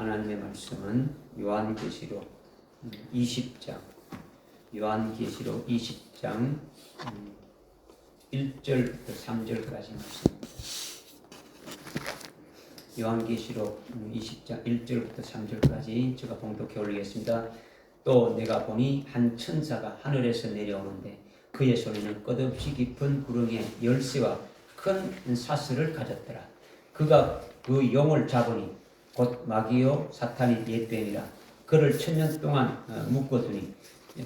하나님의 말씀은 요한계시록 20장, 요한계시록 20장 1절부터 3절까지 말씀입니다. 요한계시록 20장 1절부터 3절까지 제가 봉독해 올리겠습니다. 또 내가 보니 한 천사가 하늘에서 내려오는데 그의 손에는 끝없이 깊은 구렁의 열쇠와 큰 사슬을 가졌더라. 그가 그 영을 잡으니 곧 마귀요 사탄이 옛뱀이라. 그를 1000년 동안 묶어두니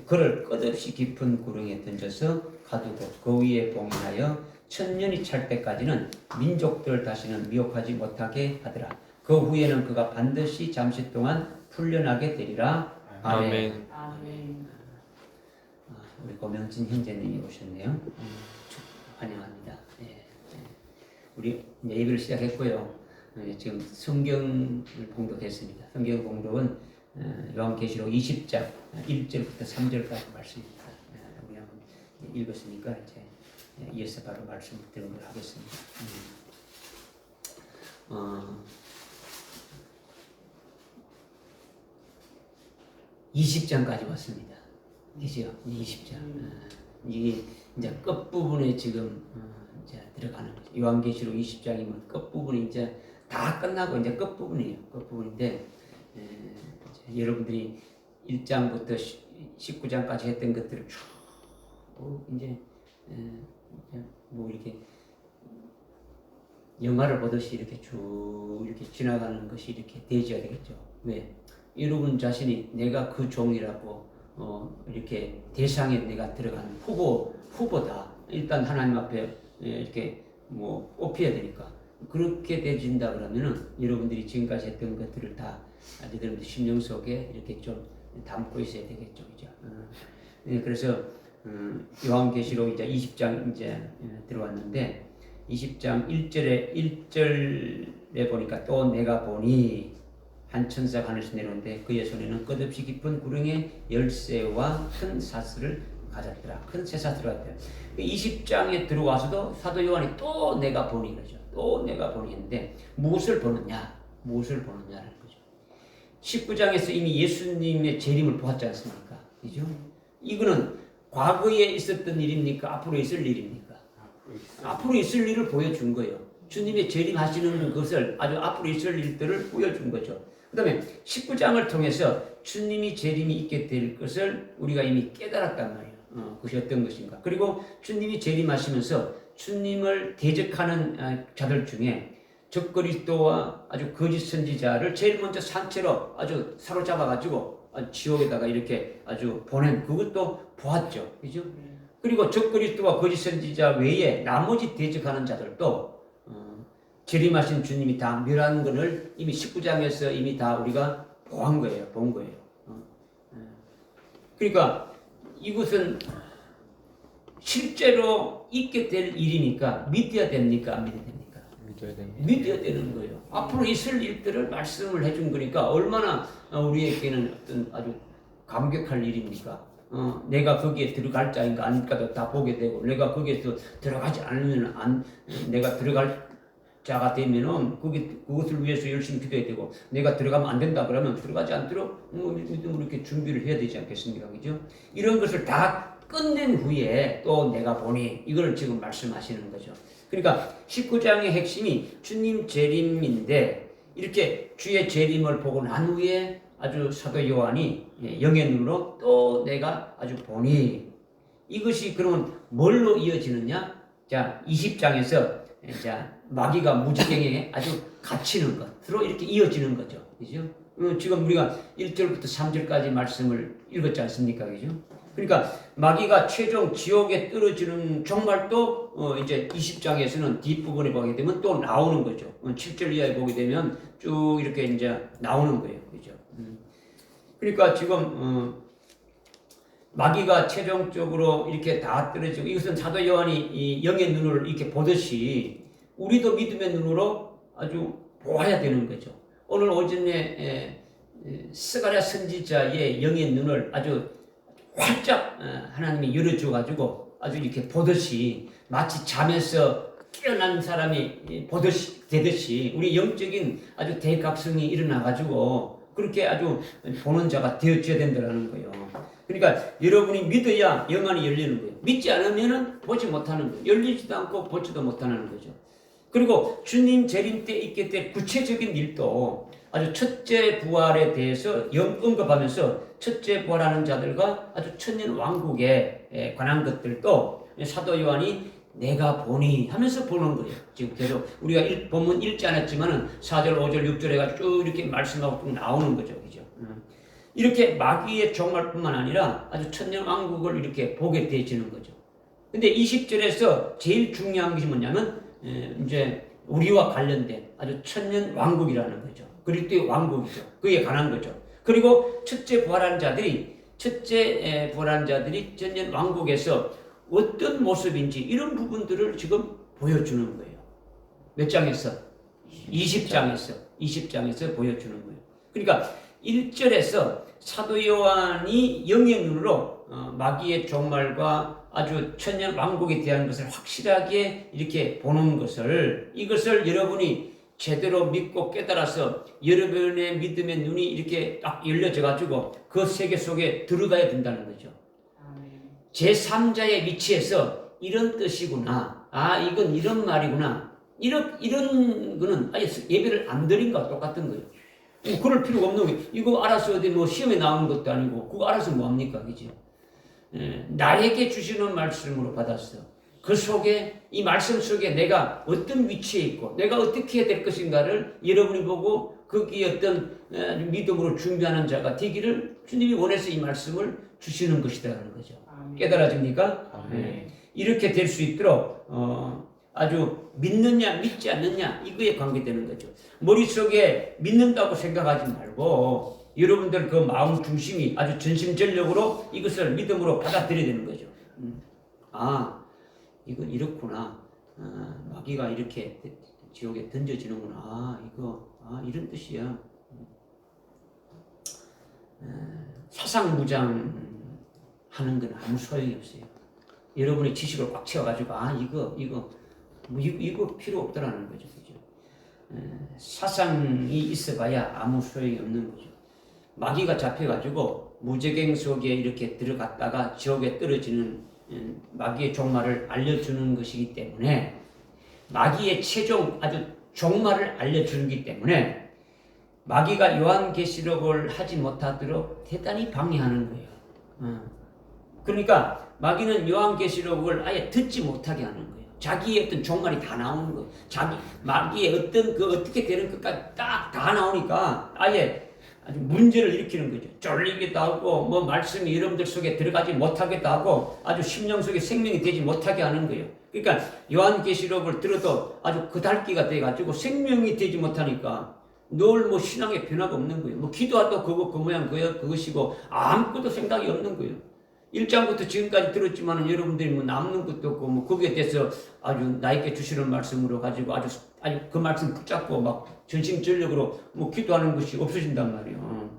그를 끝없이 깊은 구렁에 던져서 가두고 그 위에 봉인하여 1000년이 찰 때까지는 민족들을 다시는 미혹하지 못하게 하더라. 그 후에는 그가 반드시 잠시 동안 풀려나게 되리라. 아멘. 아멘. 우리 고명진 형제님이 오셨네요. 환영합니다. 우리 예배를 시작했고요. 지금 성경을 봉독했습니다. 성경 봉독은 요한계시록 20장 1절부터 3절까지 말씀입니다. 우리 한번 읽었으니까 이제 이어서 바로 말씀을 드리도록 하겠습니다. 20장까지 왔습니다. 그죠? 20장. 이게 이제 끝부분에 지금 이제 들어가는 거죠. 요한계시록 20장이면 끝부분이 이제 다 끝나고 이제 끝부분이에요. 끝부분인데 여러분들이 1장부터 19장까지 했던 것들을 쭉 이제 뭐 이렇게 영화를 보듯이 이렇게 쭉 이렇게 지나가는 것이 이렇게 되어야 되겠죠. 왜? 여러분 자신이 내가 그 종이라고 이렇게 대상에 내가 들어가는 후보다. 일단 하나님 앞에 이렇게 뭐 뽑혀야 되니까. 그렇게 되진다 그러면은 여러분들이 지금까지 했던 것들을 다 여러분들 심령 속에 이렇게 좀 담고 있어야 되겠죠. 그죠? 그래서 요한계시록 이제 20장 이제 들어왔는데 20장 1절에 보니까 또 내가 보니 한 천사가 하늘에서 내려오는데 그의 손에는 끝없이 깊은 구렁의 열쇠와 큰 사슬을 가졌더라. 큰 쇠사슬을 가졌더라. 20장에 들어와서도 사도 요한이 또 내가 보니 그러죠. 또 내가 보니 했는데 무엇을 보느냐? 무엇을 보느냐라는 거죠. 19장에서 이미 예수님의 재림을 보았지 않습니까? 그죠? 이거는 과거에 있었던 일입니까? 앞으로 있을 일입니까? 앞으로 있을 일을 보여준 거예요. 주님의 재림하시는 것을 아주 앞으로 있을 일들을 보여준 거죠. 그 다음에 19장을 통해서 주님이 재림이 있게 될 것을 우리가 이미 깨달았단 말이에요. 그것이 어떤 것인가. 그리고 주님이 재림하시면서 주님을 대적하는 자들 중에 적그리스도와 아주 거짓 선지자를 제일 먼저 산채로 아주 사로잡아가지고 지옥에다가 이렇게 아주 보낸 그것도 보았죠. 그죠? 그리고 적그리스도와 거짓 선지자 외에 나머지 대적하는 자들도 재림하신 주님이 다 멸하는 것을 이미 19장에서 이미 다 우리가 본 거예요. 그러니까 이것은 실제로 있게 될 일이니까 믿어야 됩니까? 안 믿어야 됩니까? 믿어야 됩니다. 믿어야 되는 거예요. 앞으로 있을 일들을 말씀을 해준 거니까 얼마나 우리에게는 어떤 아주 감격할 일입니까? 내가 거기에 들어갈 자인가 아닐까도 다 보게 되고 내가 거기에서 들어가지 않으면 내가 들어갈 자가 되면은 그것을 위해서 열심히 기도해야 되고 내가 들어가면 안 된다 그러면 들어가지 않도록 믿음으로 이렇게 준비를 해야 되지 않겠습니까? 그죠? 이런 것을 다 끝낸 후에 또 내가 보니 이걸 지금 말씀하시는 거죠. 그러니까 19장의 핵심이 주님 재림인데 이렇게 주의 재림을 보고 난 후에 아주 사도 요한이 영의 눈으로 또 내가 아주 보니 이것이 그러면 뭘로 이어지느냐? 자, 20장에서 자, 마귀가 무지경에 아주 갇히는 것으로 이렇게 이어지는 거죠. 그죠? 지금 우리가 1절부터 3절까지 말씀을 읽었지 않습니까? 그죠? 그러니까 마귀가 최종 지옥에 떨어지는 종말도 이제 20장에서는 뒷부분에 보게 되면 또 나오는 거죠. 7절 이하에 보게 되면 쭉 이렇게 이제 나오는 거예요. 그죠? 그러니까 지금 마귀가 최종적으로 이렇게 다 떨어지고 이것은 사도 요한이 이 영의 눈을 이렇게 보듯이 우리도 믿음의 눈으로 아주 보아야 되는 거죠. 오늘 오전에 스가랴 선지자의 영의 눈을 아주 활짝 하나님이 열어줘 가지고 아주 이렇게 보듯이 마치 잠에서 깨어난 사람이 보듯이 되듯이 우리 영적인 아주 대각성이 일어나가지고 그렇게 아주 보는 자가 되어져야 된다는 거예요. 그러니까 여러분이 믿어야 영안이 열리는 거예요. 믿지 않으면 보지 못하는 거예요. 열리지도 않고 보지도 못하는 거죠. 그리고 주님 재림 때 있게 될 구체적인 일도 아주 첫째 부활에 대해서 언급하면서 첫째 부활하는 자들과 아주 천년 왕국에 관한 것들도 사도 요한이 내가 보니 하면서 보는 거예요. 지금 계속 우리가 본문 읽지 않았지만은 4절, 5절, 6절 해가지고 쭉 이렇게 말씀하고 쭉 나오는 거죠. 그죠? 이렇게 마귀의 종말뿐만 아니라 아주 천년 왕국을 이렇게 보게 되어지는 거죠. 근데 20절에서 제일 중요한 것이 뭐냐면 이제 우리와 관련된 아주 천년 왕국이라는 거죠. 그리스도의 왕국이죠. 그에 관한 거죠. 그리고 첫째 부활한 자들이 천년 왕국에서 어떤 모습인지 이런 부분들을 지금 보여주는 거예요. 몇 장에서? 20장에서 보여주는 거예요. 그러니까 1절에서 사도 요한이 영의 눈으로 마귀의 종말과 아주 천년 왕국에 대한 것을 확실하게 이렇게 보는 것을 이것을 여러분이 제대로 믿고 깨달아서 여러분의 믿음의 눈이 이렇게 딱 열려져 가지고 그 세계 속에 들어가야 된다는 거죠. 제3자의 위치에서 이런 뜻이구나. 아, 이건 이런 말이구나. 이런 거는 아예 예배를 안 드린 것과 똑같은 거예요. 그럴 필요가 없는 거예요. 이거 알아서 어디 뭐 시험에 나오는 것도 아니고 그거 알아서 뭐합니까? 그죠? 나에게 주시는 말씀으로 받았어. 그 속에 이 말씀 속에 내가 어떤 위치에 있고 내가 어떻게 해야 될 것인가를 여러분이 보고 거기에 어떤 믿음으로 준비하는 자가 되기를 주님이 원해서 이 말씀을 주시는 것이다라는 거죠. 깨달아집니까? 네. 이렇게 될 수 있도록 아주 믿느냐 믿지 않느냐 이거에 관계되는 거죠. 머릿속에 믿는다고 생각하지 말고 여러분들 그 마음 중심이 아주 전심전력으로 이것을 믿음으로 받아들여야 되는 거죠. 아, 이건 이렇구나. 마귀가 이렇게 지옥에 던져지는구나. 이런 뜻이야. 사상무장 하는 건 아무 소용이 없어요. 여러분의 지식을 꽉 채워가지고 이거 필요 없더라는 거죠. 그죠? 사상이 있어봐야 아무 소용이 없는 거죠. 마귀가 잡혀가지고 무저갱 속에 이렇게 들어갔다가 지옥에 떨어지는 마귀의 종말을 알려주는 것이기 때문에 마귀의 최종 아주 종말을 알려주기 때문에 마귀가 요한계시록을 하지 못하도록 대단히 방해하는 거예요. 그러니까 마귀는 요한계시록을 아예 듣지 못하게 하는 거예요. 자기의 어떤 종말이 다 나오는 거예요. 마귀의 어떤 어떻게 되는 것까지 딱 다 나오니까 아예 아주 문제를 일으키는 거죠. 쫄리기도 하고 뭐 말씀이 여러분들 속에 들어가지 못하기도 하고 아주 심령 속에 생명이 되지 못하게 하는 거예요. 그러니까 요한계시록을 들어도 아주 그달기가 돼가지고 생명이 되지 못하니까 늘 뭐 신앙의 변화가 없는 거예요. 뭐 기도하도 그 모양 그것이고 아무것도 생각이 없는 거예요. 1장부터 지금까지 들었지만은 여러분들이 뭐 남는 것도 없고 뭐 거기에 대해서 아주 나에게 주시는 말씀으로 가지고 아주 그 말씀 붙잡고 막 전심전력으로 뭐 기도하는 것이 없어진단 말이에요.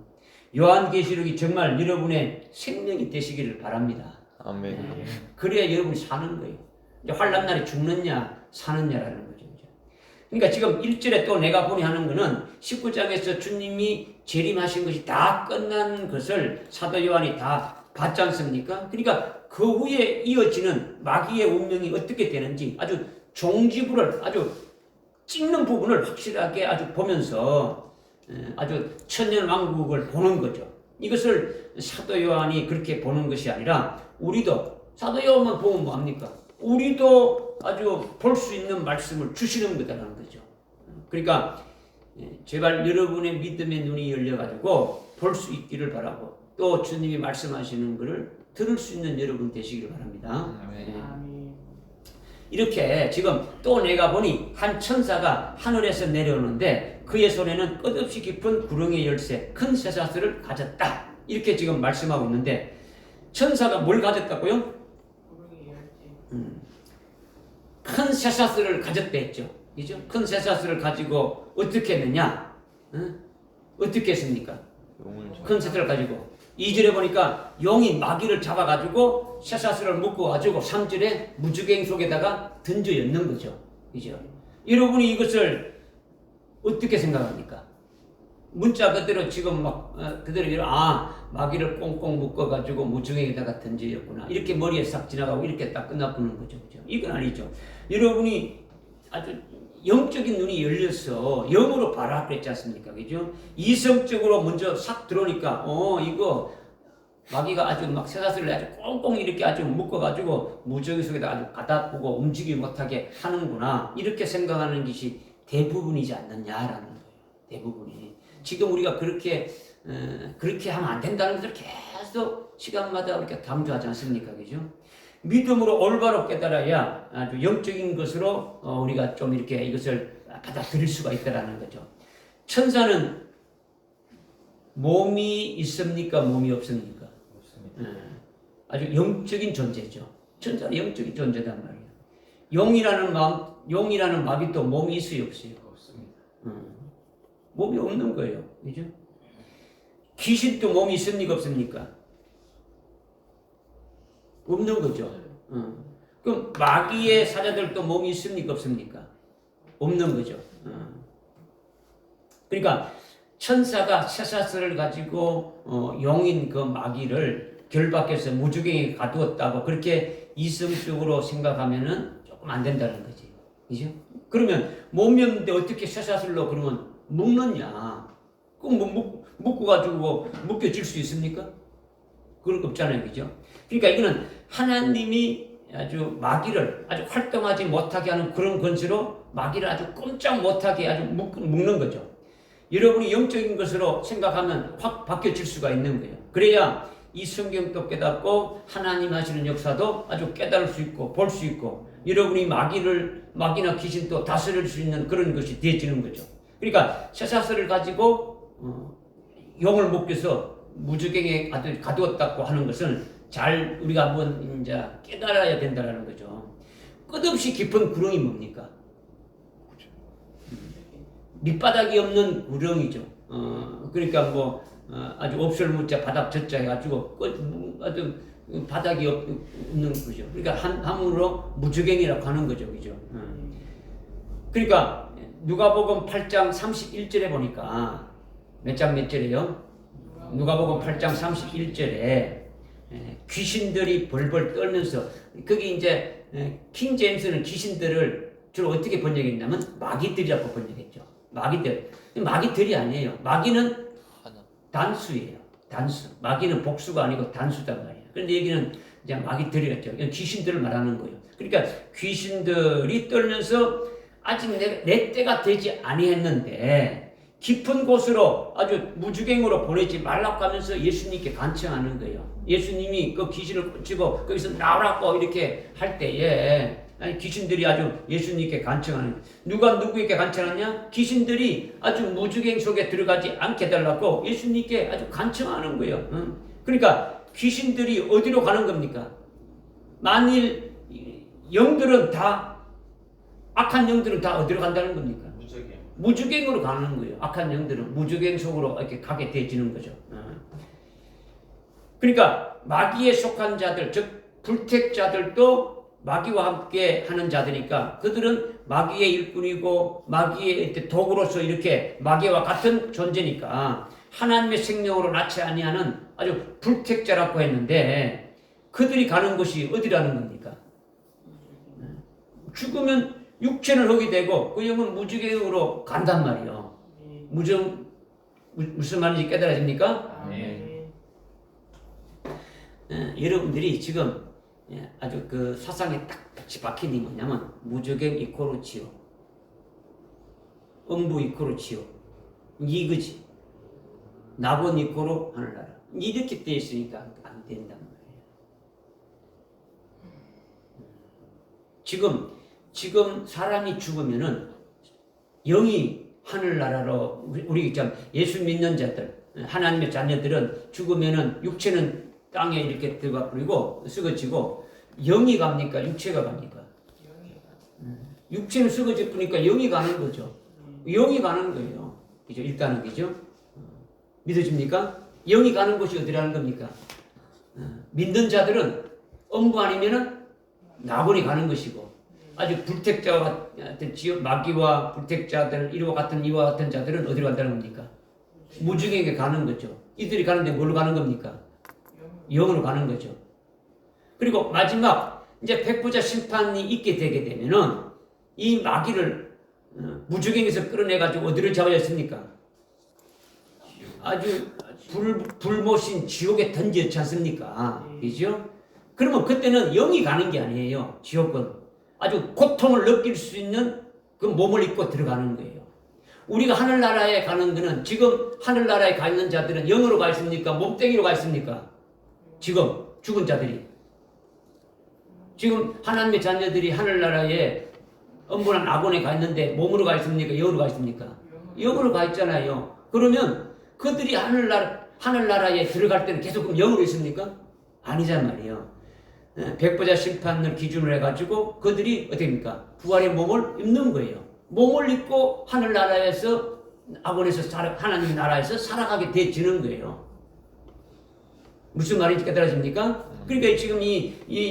요한계시록이 정말 여러분의 생명이 되시기를 바랍니다. 아멘. 그래야 여러분이 사는 거예요. 이제 환난날에 죽느냐 사느냐라는 거죠. 그러니까 지금 1절에 또 내가 보니 하는 거는 19장에서 주님이 재림하신 것이 다 끝난 것을 사도 요한이 다 봤지 않습니까? 그러니까 그 후에 이어지는 마귀의 운명이 어떻게 되는지 아주 종지부를 아주 찍는 부분을 확실하게 아주 보면서 아주 천년 왕국을 보는 거죠. 이것을 사도 요한이 그렇게 보는 것이 아니라 우리도 사도 요한만 보면 뭐합니까? 우리도 아주 볼 수 있는 말씀을 주시는 거다라는 거죠. 그러니까 제발 여러분의 믿음의 눈이 열려가지고 볼 수 있기를 바라고 또 주님이 말씀하시는 것을 들을 수 있는 여러분 되시기를 바랍니다. 아멘. 이렇게 지금 또 내가 보니 한 천사가 하늘에서 내려오는데 그의 손에는 끝없이 깊은 구렁의 열쇠 큰 쇠사슬을 가졌다. 이렇게 지금 말씀하고 있는데 천사가 뭘 가졌다고요? 큰 쇠사슬을 가졌다 했죠. 그죠? 큰 쇠사슬을 가지고 어떻게 했느냐? 어떻게 했습니까? 큰 쇠사슬을 가지고 2절에 보니까 용이 마귀를 잡아가지고 쇠사슬을 묶어가지고 3절에 무주갱 속에다가 던져 였는 거죠. 그죠? 여러분이 이것을 어떻게 생각합니까? 문자 그대로 지금 막 그대로 마귀를 꽁꽁 묶어가지고 무중에다가 던지였구나 이렇게 머리에 싹 지나가고 이렇게 딱 끝나보는 거죠, 그죠? 이건 아니죠. 여러분이 아주 영적인 눈이 열려서 영으로 봐라 그랬지 않습니까, 그죠? 이성적으로 먼저 싹 들어오니까 이거 마귀가 아주 막 쇠사슬을 아주 꽁꽁 이렇게 아주 묶어가지고 무저기 속에다 아주 가다보고 움직이지 못하게 하는구나 이렇게 생각하는 것이 대부분이지 않느냐라는 거예요. 대부분이. 지금 우리가 그렇게 하면 안 된다는 것을 계속 시간마다 이렇게 강조하지 않습니까? 그죠? 믿음으로 올바로 깨달아야 아주 영적인 것으로 우리가 좀 이렇게 이것을 받아들일 수가 있다라는 거죠. 천사는 몸이 있습니까? 몸이 없습니까? 없습니다. 아주 영적인 존재죠. 천사는 영적인 존재단 말이에요. 용이라는 마귀도 몸이 있어요, 없어요? 없습니다. 몸이 없는 거예요. 그죠? 귀신도 몸이 있습니까? 없습니까? 없는 거죠. 그럼 마귀의 사자들도 몸이 있습니까? 없습니까? 없는 거죠. 그러니까 천사가 쇠사슬을 가지고 용인 그 마귀를 결박해서 무주경에 가두었다고 그렇게 이성적으로 생각하면은 조금 안 된다는 거지. 그죠? 그러면 몸이 없는데 어떻게 쇠사슬로 그러면 묶느냐? 꼭 묶어가지고 묶여질 수 있습니까? 그럴 거 없잖아요. 그죠? 그러니까 이거는 하나님이 아주 마귀를 아주 활동하지 못하게 하는 그런 건수로 마귀를 아주 꼼짝 못하게 아주 묶는 거죠. 여러분이 영적인 것으로 생각하면 확 바뀌어질 수가 있는 거예요. 그래야 이 성경도 깨닫고 하나님 하시는 역사도 아주 깨달을 수 있고 볼 수 있고 여러분이 마귀나 귀신도 다스릴 수 있는 그런 것이 되어지는 거죠. 그러니까 쇠사슬을 가지고 용을 묶여서 무주경에 가두었다고 하는 것은 잘 우리가 한번 이제 깨달아야 된다는 거죠. 끝없이 깊은 구렁이 뭡니까? 밑바닥이 없는 구렁이죠. 그러니까 아주 옵설무자 바닥 젖자 해가지고 아주 바닥이 없는 거죠. 그러니까 한문으로 무주경이라고 하는 거죠, 그죠? 그러니까 누가복음 8장 31절에 보니까 몇 절이에요? 누가복음 8장 31절에 귀신들이 벌벌 떨면서 거기 이제 킹 제임스는 귀신들을 주로 어떻게 번역했냐면 마귀들이라고 번역했죠. 마귀들이 아니에요. 마귀는 단수예요. 단수. 마귀는 복수가 아니고 단수단 말이에요. 그런데 여기는 이제 마귀들이랬죠. 귀신들을 말하는 거예요. 그러니까 귀신들이 떨면서 아직 내 때가 되지 아니했는데 깊은 곳으로 아주 무주경으로 보내지 말라고 하면서 예수님께 간청하는 거예요. 예수님이 그 귀신을 꽂히고 거기서 나오라고 이렇게 할 때에 귀신들이 아주 예수님께 간청하는, 누가 누구에게 간청하냐? 귀신들이 아주 무주경 속에 들어가지 않게 해달라고 예수님께 아주 간청하는 거예요. 그러니까 귀신들이 어디로 가는 겁니까? 만일 영들은 다, 악한 영들은 다 어디로 간다는 겁니까? 무주경으로 가는 거예요. 악한 영들은 무주경 속으로 이렇게 가게 되지는 거죠. 그러니까 마귀에 속한 자들, 즉 불택자들도 마귀와 함께 하는 자들이니까 그들은 마귀의 일꾼이고 마귀의 도구로서 이렇게 마귀와 같은 존재니까 하나님의 생명으로 낳지 아니하는 아주 불택자라고 했는데 그들이 가는 곳이 어디라는 겁니까? 죽으면 육체는 흙이 되고 그 영은 무주경으로 간단 말이에요. 무슨 말인지 깨달아집니까? 네. 여러분들이 지금 아주 그 사상에 딱 박힌 게 뭐냐면 무주경 이코로 지옥, 음부 이코로 지옥, 이거지. 낙원 이코로 하늘나라. 이렇게 되어 있으니까 안 된단 말이에요. 지금 사람이 죽으면은 영이 하늘나라로, 우리 예수 믿는 자들, 하나님의 자녀들은 죽으면은 육체는 땅에 이렇게 들어가 버리고 썩어지고 영이 갑니까? 육체가 갑니까? 육체는 썩어져 버리니까 영이 가는 거죠. 영이 가는 거예요. 그죠? 일단은 그죠? 믿어집니까? 영이 가는 곳이 어디라는 겁니까? 믿는 자들은 음부 아니면은 낙원이 가는 것이고 아주 불택자와 같은 마귀와 불택자들 이와 같은 자들은 어디로 간다는 겁니까? 무주경에 가는 거죠. 이들이 가는데 뭘로 가는 겁니까? 영으로 가는 거죠. 그리고 마지막 이제 백보자 심판이 있게 되게 되면은 이 마귀를 무주경에서 끌어내가지고 어디를 잡아줬습니까? 아주 불모신 지옥에 던졌지 않습니까? 그죠? 그러면 그때는 영이 가는 게 아니에요. 지옥은 아주 고통을 느낄 수 있는 그 몸을 입고 들어가는 거예요. 우리가 하늘나라에 가는 거는 지금 하늘나라에 가 있는 자들은 영으로 가 있습니까? 몸뚱이로 가 있습니까? 지금 죽은 자들이 지금 하나님의 자녀들이 하늘나라에 엄분한 낙원에 가 있는데 몸으로 가 있습니까? 영으로 가 있습니까? 영으로 가 있잖아요. 그러면 그들이 하늘나라에 들어갈 때는 계속 그럼 영으로 있습니까? 아니란 말이에요. 백보자 심판을 기준으로 해가지고 그들이 어떻게 됩니까? 부활의 몸을 입는 거예요. 몸을 입고 하늘나라에서 낙원에서 하나님 나라에서 살아가게 되지는 거예요. 무슨 말인지 깨달아집니까? 그러니까 지금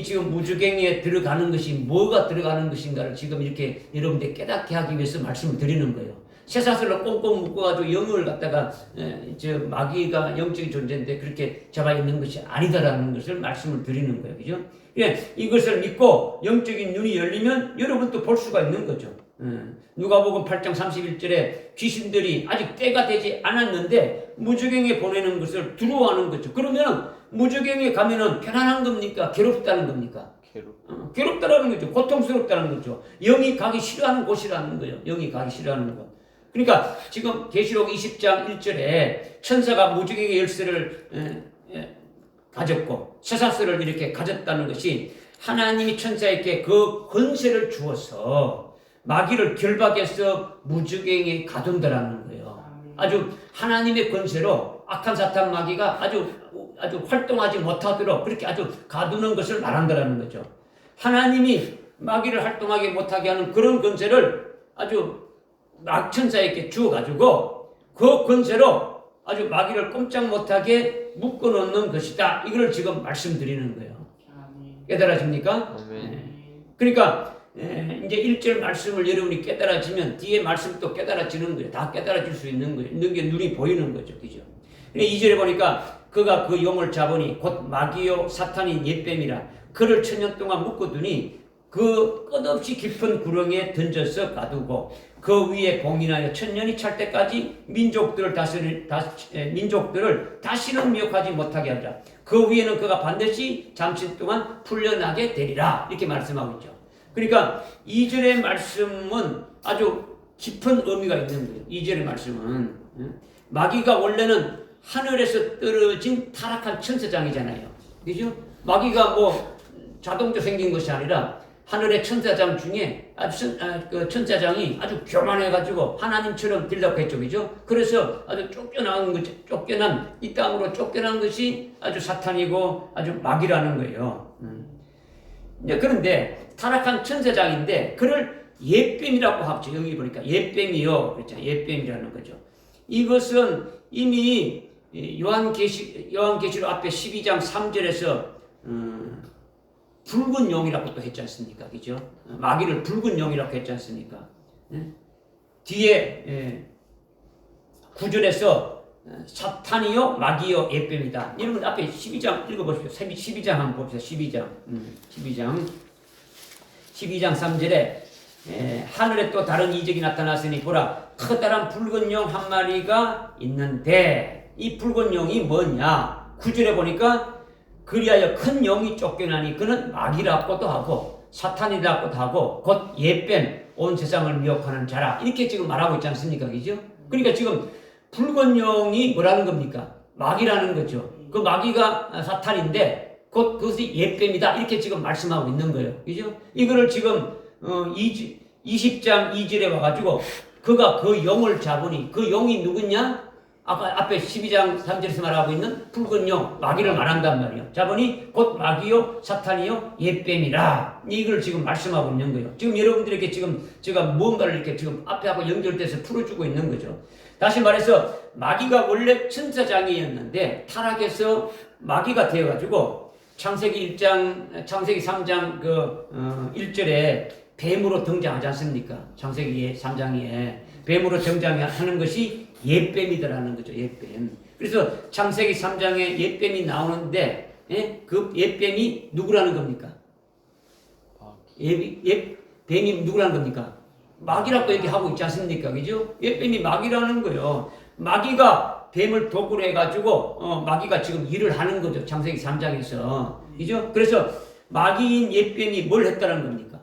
지금 무주경에 들어가는 것이 뭐가 들어가는 것인가를 지금 이렇게 여러분들 깨닫게 하기 위해서 말씀을 드리는 거예요. 쇠사슬로 꽁꽁 묶어가지고 영을 갖다가 마귀가 영적인 존재인데 그렇게 잡아 있는 것이 아니다라는 것을 말씀을 드리는 거예요. 그죠? 그러니까 이것을 믿고 영적인 눈이 열리면 여러분도 볼 수가 있는 거죠. 누가복음 8장 31절에 귀신들이 아직 때가 되지 않았는데 무주경에 보내는 것을 두려워하는 거죠. 그러면 무주경에 가면은 편안한 겁니까? 괴롭다는 겁니까? 괴롭다라는 거죠. 고통스럽다는 거죠. 영이 가기 싫어하는 곳이라는 거예요. 영이 가기 싫어하는 곳. 그러니까 지금 계시록 20장 1절에 천사가 무주경의 열쇠를 가졌고 쇠사슬을 이렇게 가졌다는 것이 하나님이 천사에게 그 권세를 주어서 마귀를 결박해서 무주경에 가둔다라는 거예요. 아주 하나님의 권세로 악한 사탄 마귀가 아주 활동하지 못하도록 그렇게 아주 가두는 것을 말한다라는 거죠. 하나님이 마귀를 활동하게 못하게 하는 그런 권세를 아주 천사에게 주어가지고 그 권세로 아주 마귀를 꼼짝 못하게 묶어놓는 것이다. 이걸 지금 말씀드리는 거예요. 깨달아집니까? 그러니까 이제 1절 말씀을 여러분이 깨달아지면 뒤에 말씀도 깨달아지는 거예요. 다 깨달아질 수 있는 거예요. 있는 게 눈이 보이는 거죠. 그죠? 2절에 보니까 그가 그 용을 잡으니 곧 마귀요 사탄인 옛뱀이라 그를 1000년 동안 묶어두니 그 끝없이 깊은 구렁에 던져서 가두고 그 위에 봉인하여 1000년이 찰 때까지 민족들을 다시는 미혹하지 못하게 하자. 그 위에는 그가 반드시 잠시 동안 풀려나게 되리라. 이렇게 말씀하고 있죠. 그러니까 2절의 말씀은 아주 깊은 의미가 있는 거예요. 2절의 말씀은 마귀가 원래는 하늘에서 떨어진 타락한 천사장이잖아요. 그죠? 마귀가 뭐 자동으로 생긴 것이 아니라 하늘의 천사장 중에 그 천사장이 아주 교만해가지고 하나님처럼 되려고 했죠. 그죠? 그래서 아주 이 땅으로 쫓겨난 것이 아주 사탄이고 아주 마귀라는 거예요. 그런데 타락한 천사장인데 그를 옛뱀이라고 하죠. 여기 보니까 옛뱀이요. 그렇죠. 옛뱀이라는 거죠. 이것은 이미 요한계시록 앞에 12장 3절에서 붉은 용이라고 또 했지 않습니까? 그죠? 마귀를 붉은 용이라고 했지 않습니까? 뒤에 9절에서 사탄이요 마귀요 옛뱀이다. 여러분 앞에 12장 읽어보십시오. 12장 한번 봅시다. 12장 3절에 하늘에 또 다른 이적이 나타났으니 보라 커다란 붉은 용 한 마리가 있는데 이 붉은 용이 뭐냐? 9절에 보니까 그리하여 큰 영이 쫓겨나니 그는 마귀라고도 하고 사탄이라고도 하고 곧 옛뱀 온 세상을 미혹하는 자라. 이렇게 지금 말하고 있지 않습니까? 그죠? 그러니까 지금 붉은 영이 뭐라는 겁니까? 마귀라는 거죠. 그 마귀가 사탄인데 곧 그것이 옛뱀이다. 이렇게 지금 말씀하고 있는 거예요. 그죠? 이거를 지금 20장 2절에 와가지고 그가 그 영을 잡으니 그 영이 누구냐? 아까 앞에 12장 3절에서 말하고 있는 붉은 영, 마귀를 말한단 말이에요. 잡으니 곧 마귀요, 사탄이요, 옛뱀이라. 이걸 지금 말씀하고 있는 거예요. 지금 여러분들에게 지금 제가 무언가를 이렇게 지금 앞에 하고 연결돼서 풀어주고 있는 거죠. 다시 말해서 마귀가 원래 천사장이었는데 타락해서 마귀가 되어가지고 창세기 3장 1절에 뱀으로 등장하지 않습니까? 창세기 3장에 뱀으로 등장하는 것이 옛뱀이더라는 거죠. 옛뱀. 그래서 창세기 3장에 옛뱀이 나오는데 그 옛뱀이 누구라는 겁니까? 뱀이 누구라는 겁니까? 마귀라고 얘기하고 있지 않습니까? 그죠? 옛뱀이 마귀라는 거예요. 마귀가 뱀을 도구로 해가지고 마귀가 지금 일을 하는 거죠. 창세기 3장에서. 그죠? 그래서 마귀인 옛뱀이 뭘 했다는 겁니까?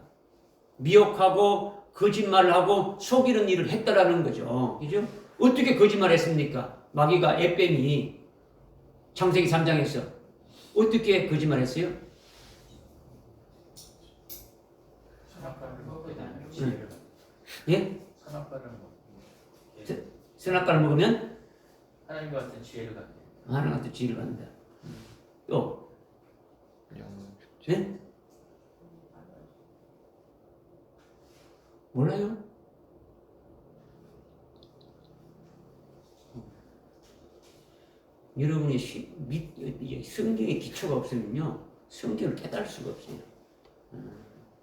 미혹하고 거짓말을 하고 속이는 일을 했다라는 거죠. 그죠? 어떻게 거짓말을 했습니까? 마귀가 옛뱀이 창세기 3장에서 어떻게 거짓말을 했어요? 예? 선악과를 먹으면 하나님과 같은 지혜를 갖게. 하나님 같은 지혜를 받는다. 또 예? 몰라요? 여러분이 성경의 기초가 없으면요 성경을 깨달을 수가 없어요.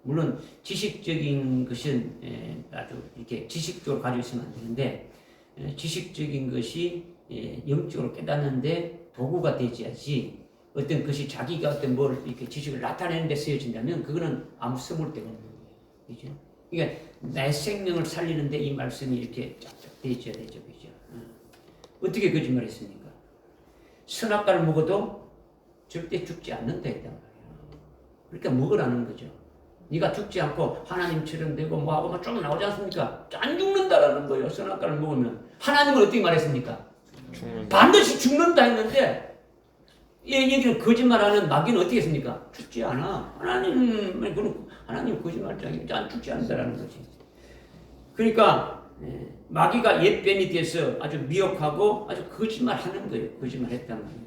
물론 지식적인 것은 아주 이렇게 지식적으로 가지고 있으면 안 되는데 지식적인 것이 영적으로 깨닫는데 도구가 되지야지 어떤 것이 자기가 어떤 뭘 이렇게 지식을 나타내는 데 쓰여진다면 그거는 아무 쓸모데가 없는 거예요. 그죠? 그러니까 내 생명을 살리는데 이 말씀이 이렇게 쫙쫙 되어져야 되죠. 그죠? 어떻게 거짓말했습니까? 선악과를 먹어도 절대 죽지 않는다 했단 말이에요. 그러니까 먹으라는 거죠. 네가 죽지 않고 하나님처럼 되고 뭐하고 막 좀 나오지 않습니까? 안 죽는다라는 거예요. 선악과를 먹으면. 하나님은 어떻게 말했습니까? 반드시 죽는다 했는데 이 얘기는 거짓말하는 마귀는 어떻게 했습니까? 죽지 않아. 하나님 거짓말장이 안 죽지 않는다라는 거지. 그러니까 마귀가 옛뱀이 돼서 아주 미혹하고 아주 거짓말하는 거예요. 거짓말했단 말이에요.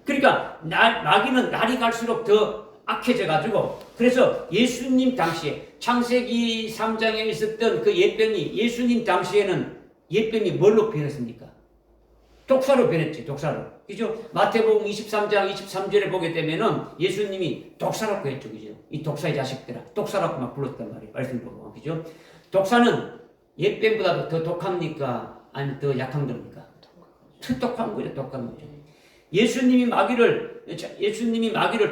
그러니까 마귀는 날이 갈수록 더 악해져 가지고 그래서 예수님 당시에 창세기 3장에 있었던 그 옛뱀이 예수님 당시에는 옛뱀이 뭘로 변했습니까? 독사로 변했지. 독사로. 그죠? 마태복음 23장 23절에 보게 되면은 예수님이 독사라고 했죠. 그죠? 이 독사의 자식들아. 독사라고 막 불렀단 말이에요. 말씀 보고. 그죠? 독사는 옛뱀보다도 더 독합니까? 아니면 더 약한 겁니까? 더 독한 거죠. 독한 거죠. 예수님이 마귀를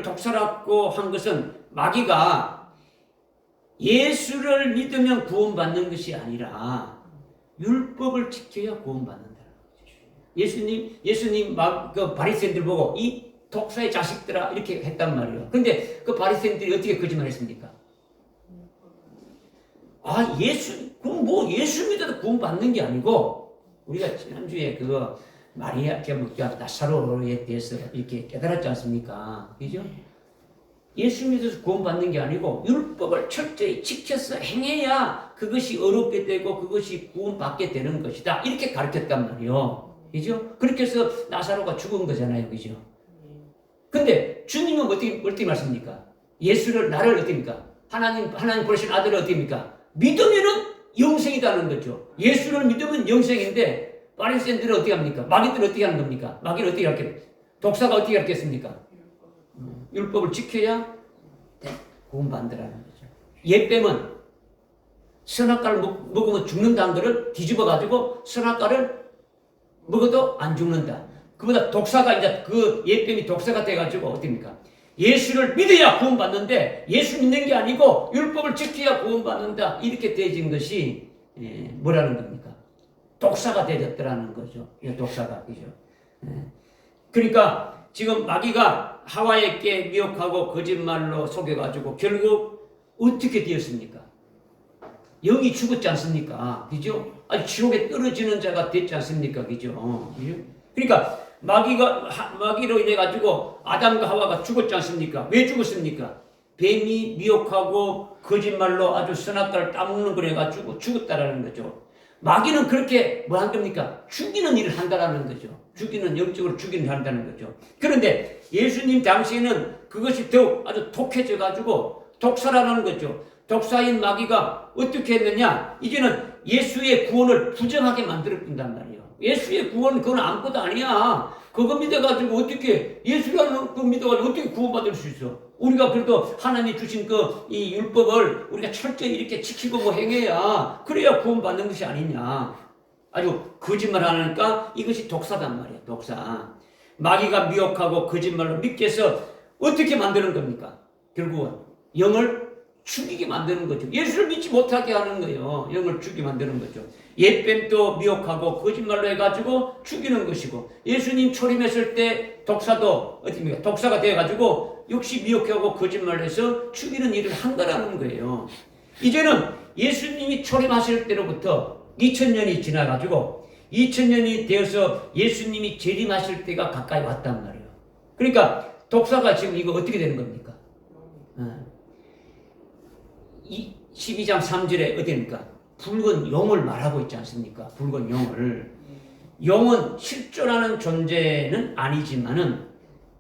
독사라고 한 것은 마귀가 예수를 믿으면 구원받는 것이 아니라 율법을 지켜야 구원받는다. 예수님 그 바리새인들 보고 이 독사의 자식들아 이렇게 했단 말이에요. 근데 그 바리새인들이 어떻게 거짓말했습니까? 그럼 뭐 예수 믿어도 구원받는 게 아니고 우리가 지난주에 그거 마리아 나사로에 대해서 이렇게 깨달았지 않습니까? 그죠? 예수 믿어서 구원받는 게 아니고 율법을 철저히 지켜서 행해야 그것이 어렵게 되고 그것이 구원받게 되는 것이다. 이렇게 가르쳤단 말이에요. 그죠? 그렇게 해서 나사로가 죽은 거잖아요. 그죠? 근데 주님은 어떻게 말씀입니까? 나를 어떻게입니까? 하나님 보내신 아들을 어떻게입니까? 믿으면은 영생이라는 거죠. 예수를 믿으면 영생인데 바리새인들은 어떻게 합니까? 마귀들은 어떻게 하는 겁니까? 마귀는 어떻게 할게? 독사가 어떻게 할겠습니까? 율법을 지켜야 구원받는다는 거죠. 옛뱀은 선악과를 먹으면 죽는다는 것을 뒤집어가지고 선악과를 먹어도 안 죽는다. 그보다 독사가 이제 그 옛뱀이 독사가 돼가지고 어떻습니까? 예수를 믿어야 구원받는데 예수 믿는 게 아니고 율법을 지켜야 구원받는다. 이렇게 되어진 것이 뭐라는 겁니까? 독사가 되었더라는 거죠. 독사가. 그죠? 그러니까 지금 마귀가 하와에게 미혹하고 거짓말로 속여가지고 결국 어떻게 되었습니까? 영이 죽었지 않습니까? 그죠? 아주 지옥에 떨어지는 자가 됐지 않습니까? 그죠? 그러니까 마귀로 인해 가지고 아담과 하와가 죽었지 않습니까? 왜 죽었습니까? 뱀이 미혹하고 거짓말로 아주 선악과를 따먹는 걸 해가지고 죽었다라는 거죠. 마귀는 그렇게 뭐 한 겁니까? 죽이는 일을 한다라는 거죠. 영적으로 죽이는 일을 한다는 거죠. 그런데 예수님 당시에는 그것이 더욱 아주 독해져 가지고 독사라는 거죠. 독사인 마귀가 어떻게 했느냐? 이제는 예수의 구원을 부정하게 만들어준단 말이에요. 예수의 구원은 그건 아무것도 아니야. 그거 믿어가지고 어떻게, 예수라는 거 믿어가지고 어떻게 구원받을 수 있어? 우리가 그래도 하나님이 주신 그 이 율법을 우리가 철저히 이렇게 지키고 뭐 행해야 그래야 구원받는 것이 아니냐. 아주 거짓말 하니까 이것이 독사단 말이야. 독사. 마귀가 미혹하고 거짓말로 믿게 해서 어떻게 만드는 겁니까? 결국은 영을 죽이게 만드는 거죠. 예수를 믿지 못하게 하는 거예요. 영을 죽이게 만드는 거죠. 옛뱀도 미혹하고 거짓말로 해가지고 죽이는 것이고, 예수님 초림했을 때 독사도 어디입니까? 독사가 되어가지고 역시 미혹하고 거짓말로 해서 죽이는 일을 한 거라는 거예요. 이제는 예수님이 초림하실 때로부터 2000년이 지나가지고 2000년이 되어서 예수님이 재림하실 때가 가까이 왔단 말이에요. 그러니까 독사가 지금 이거 어떻게 되는 겁니까? 12장 3절에 어디입니까? 붉은 용을 말하고 있지 않습니까? 붉은 용을. 용은 실존하는 존재는 아니지만은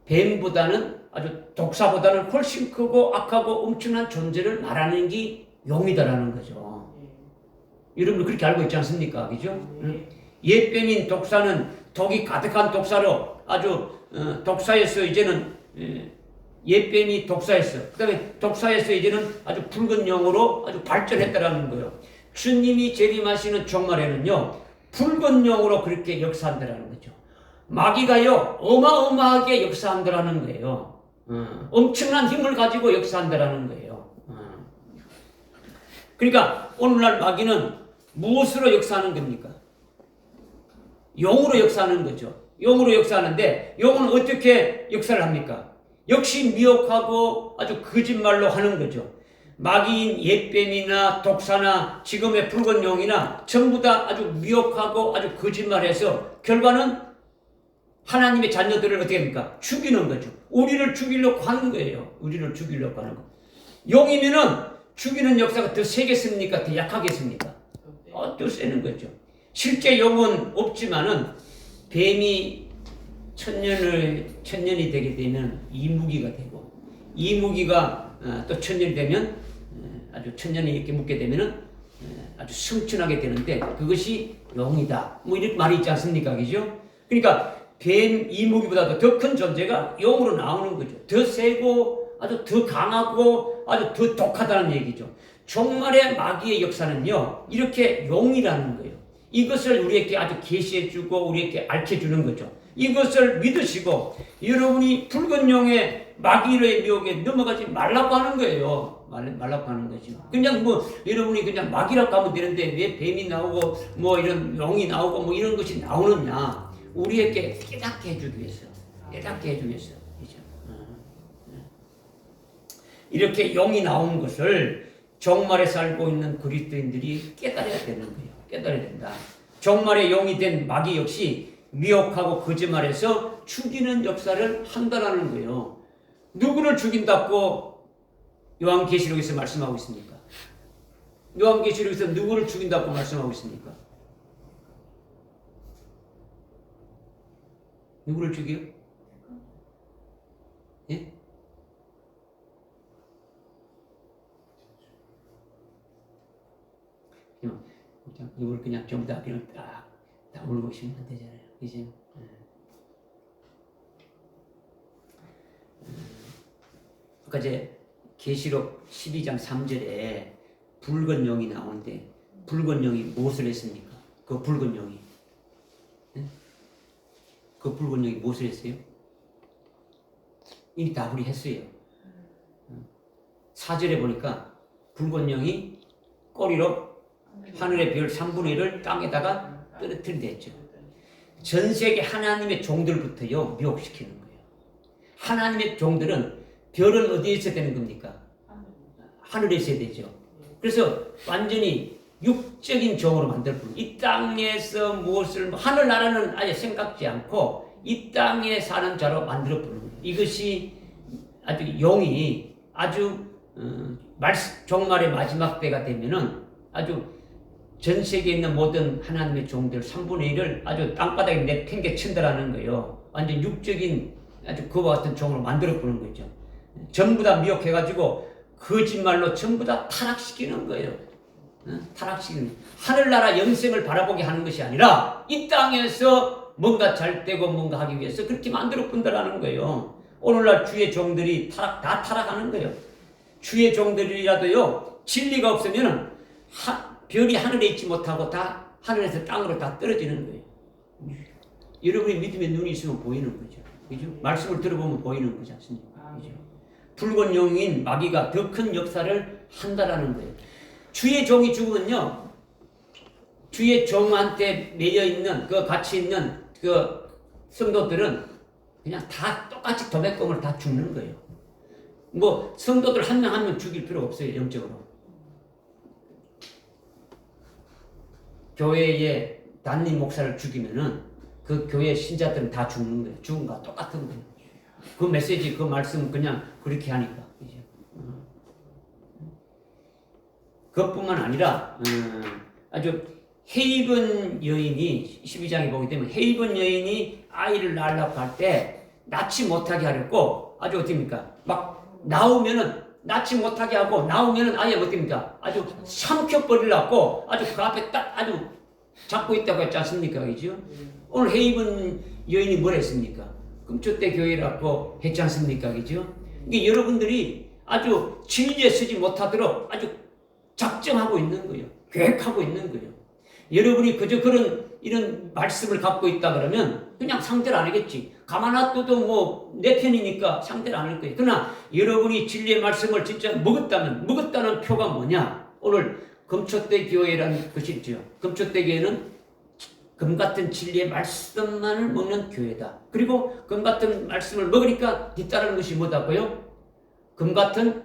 뱀보다는 아주 독사보다는 훨씬 크고 악하고 엄청난 존재를 말하는 게 용이다라는 거죠. 여러분 그렇게 알고 있지 않습니까? 그죠? 옛뱀인 독사는 독이 가득한 독사로 아주 독사에서 이제는 옛뱀이 독사했어. 그 다음에 독사에서 이제는 아주 붉은 영으로 아주 발전했다라는 거예요. 주님이 재림하시는 종말에는요, 붉은 영으로 그렇게 역사한다라는 거죠. 마귀가요, 어마어마하게 역사한다라는 거예요. 엄청난 힘을 가지고 역사한다라는 거예요. 그러니까 오늘날 마귀는 무엇으로 역사하는 겁니까? 용으로 역사하는 거죠. 용으로 역사하는데, 용은 어떻게 역사를 합니까? 역시 미혹하고 아주 거짓말로 하는 거죠. 마귀인 옛뱀이나 독사나 지금의 붉은 용이나 전부 다 아주 미혹하고 아주 거짓말해서 결과는 하나님의 자녀들을 어떻게 합니까? 죽이는 거죠. 우리를 죽이려고 하는 거예요. 우리를 죽이려고 하는 거. 용이면은 죽이는 역사가 더 세겠습니까? 더 약하겠습니까? 더 세는 거죠. 실제 용은 없지만은 뱀이 천년이 되게 되면 이무기가 되고, 이무기가 또 천년이 되면 아주 천년이 이렇게 묵게 되면은 아주 승천하게 되는데, 그것이 용이다. 뭐 이런 말이 있지 않습니까? 그죠? 그러니까 뱀 이무기보다도 더 큰 존재가 용으로 나오는 거죠. 더 세고 아주 더 강하고 아주 더 독하다는 얘기죠. 종말의 마귀의 역사는요, 이렇게 용이라는 거예요. 이것을 우리에게 아주 계시해주고 우리에게 알려주는 거죠. 이것을 믿으시고 여러분이 붉은 용의 마귀의 미혹에 넘어가지 말라고 하는 거예요. 말라고 하는 거죠. 그냥 뭐 여러분이 그냥 마귀라고 하면 되는데 왜 뱀이 나오고 뭐 이런 용이 나오고 뭐 이런 것이 나오느냐? 우리에게 깨닫게 해주기 위해서, 깨닫게 해주기 위해서. 그렇죠? 이렇게 용이 나온 것을 종말에 살고 있는 그리스도인들이 깨달아야 되는 거예요. 깨달아야 된다. 종말의 용이 된 마귀 역시 미혹하고 거짓말해서 죽이는 역사를 한다라는 거예요. 누구를 죽인다고 요한계시록에서 말씀하고 있습니까? 요한계시록에서 누구를 죽인다고 말씀하고 있습니까? 누구를 죽여요? 예? 이걸 그냥 전부 다 그냥 다 울고 싶으면 안 되잖아요. 그지? 아까 이제 계시록 12장 3절에 붉은 영이 나오는데, 붉은 영이 무엇을 했습니까? 그 붉은 영이. 그 붉은 영이 무엇을 했어요? 이미 다 우리 했어요. 4절에 보니까 붉은 영이 꼬리로 하늘의 별 3분의 1을 땅에다가 떨어뜨린다 했죠. 전 세계 하나님의 종들부터요, 미혹시키는 거예요. 하나님의 종들은 별은 어디에 있어야 되는 겁니까? 하늘에 있어야 되죠. 그래서 완전히 육적인 종으로 만들고, 이 땅에서 무엇을, 하늘나라는 아예 생각지 않고 이 땅에 사는 자로 만들어 부는 거예요. 이것이 아주 용이 아주 종말의 마지막 때가 되면은 아주 전 세계에 있는 모든 하나님의 종들 3분의 1을 아주 땅바닥에 내팽개친다라는 거예요. 완전 육적인 아주 그와 같은 종으로 만들어 보는 거죠. 전부 다 미혹해가지고 거짓말로 전부 다 타락시키는 거예요. 타락시키는, 하늘나라 영생을 바라보게 하는 것이 아니라 이 땅에서 뭔가 잘 되고 뭔가 하기 위해서 그렇게 만들어 본다라는 거예요. 오늘날 주의 종들이 다 타락하는 거예요. 주의 종들이라도요, 진리가 없으면 별이 하늘에 있지 못하고 다 하늘에서 땅으로 다 떨어지는 거예요. 여러분이 믿음의 눈이 있으면 보이는 거죠. 그죠? 말씀을 들어보면 보이는 거지 않습니까? 그죠? 붉은 용인 마귀가 더 큰 역사를 한다라는 거예요. 주의 종이 죽으면요, 주의 종한테 매여 있는 그 같이 있는 그 성도들은 그냥 다 똑같이 도백공을 다 죽는 거예요. 뭐 성도들 한 명 한 명 죽일 필요 없어요. 영적으로. 교회의 담임 목사를 죽이면은 그 교회 신자들은 다 죽는 거예요. 죽은 거 똑같은 거예요. 그 메시지, 그 말씀은 그냥 그렇게 하니까. 그것뿐만 아니라 아주 헤이븐 여인이 12장에 보게 되면 헤이븐 여인이 아이를 낳으려고 할 때 낳지 못하게 하려고 아주 어떻습니까? 막 나오면은 낳지 못하게 하고 나오면은 아예 어떻습니까? 아주 삼켜버리려고 아주 그 앞에 딱 아주 잡고 있다고 했지 않습니까? 그죠? 오늘 헤이븐 여인이 뭘 했습니까? 금초대 교회라고 했지 않습니까? 그죠? 이게 여러분들이 아주 진리에 서지 못하도록 아주 작정하고 있는 거예요. 계획하고 있는 거예요. 여러분이 그저 이런 말씀을 갖고 있다 그러면 그냥 상대를 안 하겠지. 가만 놔둬도 뭐 내 편이니까 상대를 안 할 거예요. 그러나 여러분이 진리의 말씀을 진짜 먹었다는 표가 뭐냐? 오늘 금초대 교회라는 것이 있죠. 금초대 교회는 금 같은 진리의 말씀만을 먹는 교회다. 그리고 금 같은 말씀을 먹으니까 뒤따르는 것이 뭐다고요? 금 같은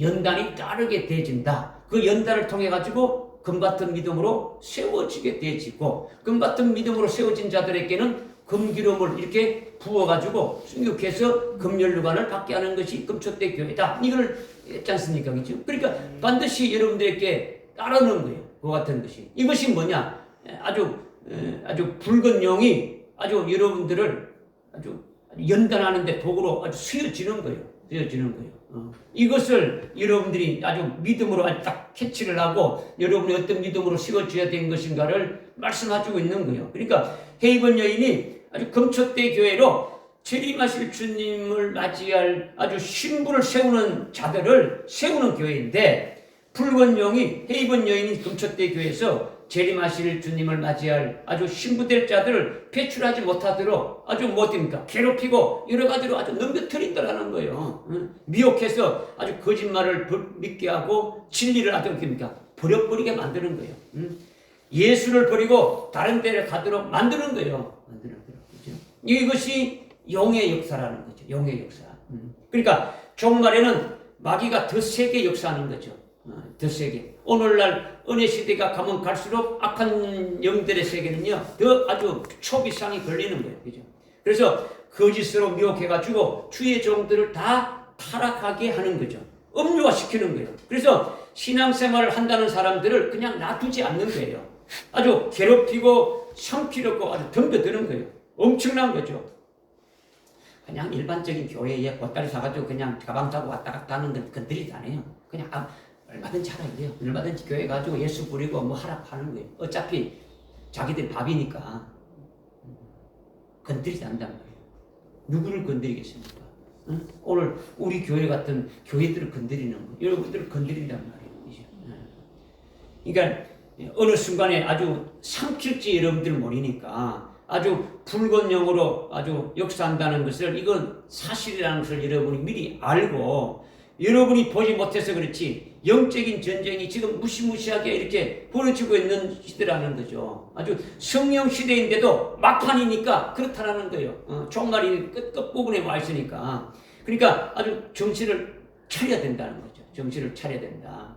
연단이 따르게 되어진다. 그 연단을 통해 가지고 금 같은 믿음으로 세워지게 되어지고 금 같은 믿음으로 세워진 자들에게는 금기름을 이렇게 부어가지고 순육해서 금연류관을 받게 하는 것이 금초대 교회다. 이걸 했지 않습니까? 그렇죠? 그러니까 반드시 여러분들에게 따르는 거예요. 그 같은 것이. 이것이 뭐냐? 아주 붉은 용이 아주 여러분들을 아주 연단하는데 도구로 아주 쓰여지는 거예요. 쓰여지는 거예요. 이것을 여러분들이 아주 믿음으로 아주 딱 캐치를 하고 여러분이 어떤 믿음으로 세워져야 되는 것인가를 말씀해주고 있는 거예요. 그러니까 헤이븐 여인이 아주 금초대 교회로 재림하실 주님을 맞이할 아주 신부를 세우는 자들을 세우는 교회인데 붉은 용이 헤이븐 여인이 금초대 교회에서 재림하실 주님을 맞이할 아주 신부될 자들을 배출하지 못하도록 아주 뭐됩니까? 괴롭히고 여러 가지로 아주 넘겨뜨린다라는 거예요. 미혹해서 아주 거짓말을 믿게 하고 진리를 아주 어떻습니까? 버려버리게 만드는 거예요. 예수를 버리고 다른 데를 가도록 만드는 거예요. 그렇죠? 이것이 용의 역사라는 거죠. 용의 역사. 그러니까 종말에는 마귀가 더 세게 역사하는 거죠. 더 세게. 오늘날 은혜 시대가 가면 갈수록 악한 영들의 세계는요, 더 아주 초비상이 걸리는 거예요. 그죠? 그래서 거짓으로 미혹해가지고 주의 종들을 다 타락하게 하는 거죠. 음료화시키는 거예요. 그래서 신앙생활을 한다는 사람들을 그냥 놔두지 않는 거예요. 아주 괴롭히고 삼키려고 아주 덤벼드는 거예요. 엄청난 거죠. 그냥 일반적인 교회에 보따리 사가지고 그냥 가방 타고 왔다 갔다 하는 건 건드리지 않아요. 그냥 얼마든지 하라 이래요. 얼마든지 교회 가지고 예수 부리고 뭐 하라 하는 거예요. 어차피 자기들 밥이니까 건드리지 않는단 말이에요. 누구를 건드리겠습니까? 응? 오늘 우리 교회 같은 교회들을 건드리는 거, 여러분들을 건드린단 말이에요. 그러니까 어느 순간에 아주 삼킬지 여러분들 모르니까 아주 붉은 영으로 아주 역사한다는 것을 이건 사실이라는 것을 여러분이 미리 알고 여러분이 보지 못해서 그렇지 영적인 전쟁이 지금 무시무시하게 이렇게 벌어지고 있는 시대라는 거죠. 아주 성령 시대인데도 막판이니까 그렇다라는 거예요. 종말이 끝부분에 와 있으니까. 그러니까 아주 정신을 차려야 된다는 거죠. 정신을 차려야 된다.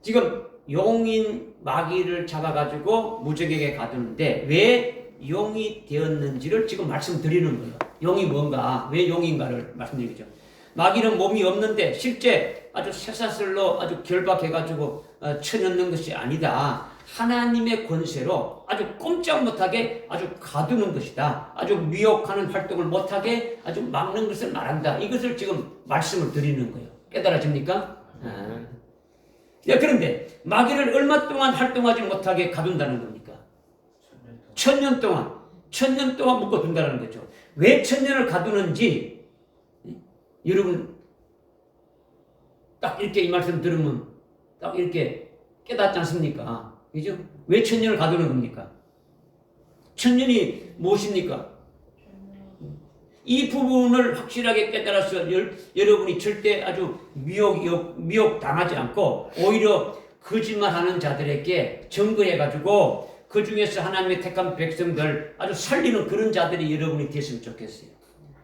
지금 용인 마귀를 잡아가지고 무적에게 가두는데 왜 용이 되었는지를 지금 말씀드리는 거예요. 용이 뭔가, 왜 용인가를 말씀드리죠. 마귀는 몸이 없는데 실제 아주 쇠사슬로 아주 결박해가지고 쳐넣는 것이 아니다. 하나님의 권세로 아주 꼼짝 못하게 아주 가두는 것이다. 아주 미혹하는 활동을 못하게 아주 막는 것을 말한다. 이것을 지금 말씀을 드리는 거예요. 깨달아집니까? 그런데 마귀를 얼마 동안 활동하지 못하게 가둔다는 겁니까? 1000년 동안 묶어둔다는 거죠. 왜 1000년을 가두는지 여러분 딱 이렇게 이 말씀 들으면 딱 이렇게 깨닫지 않습니까? 그죠? 왜 천년을 가두는 겁니까? 천년이 무엇입니까? 이 부분을 확실하게 깨달아서 여러분이 절대 아주 미혹 당하지 않고 오히려 거짓말하는 자들에게 증거해가지고 그 중에서 하나님의 택한 백성들 아주 살리는 그런 자들이 여러분이 됐으면 좋겠어요.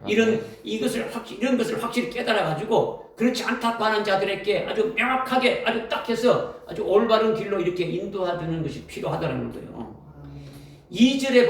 이런 것을 확실히 깨달아가지고 그렇지 않다고 하는 자들에게 아주 명확하게 아주 딱 해서 아주 올바른 길로 이렇게 인도해주는 것이 필요하다는 거예요. 2절에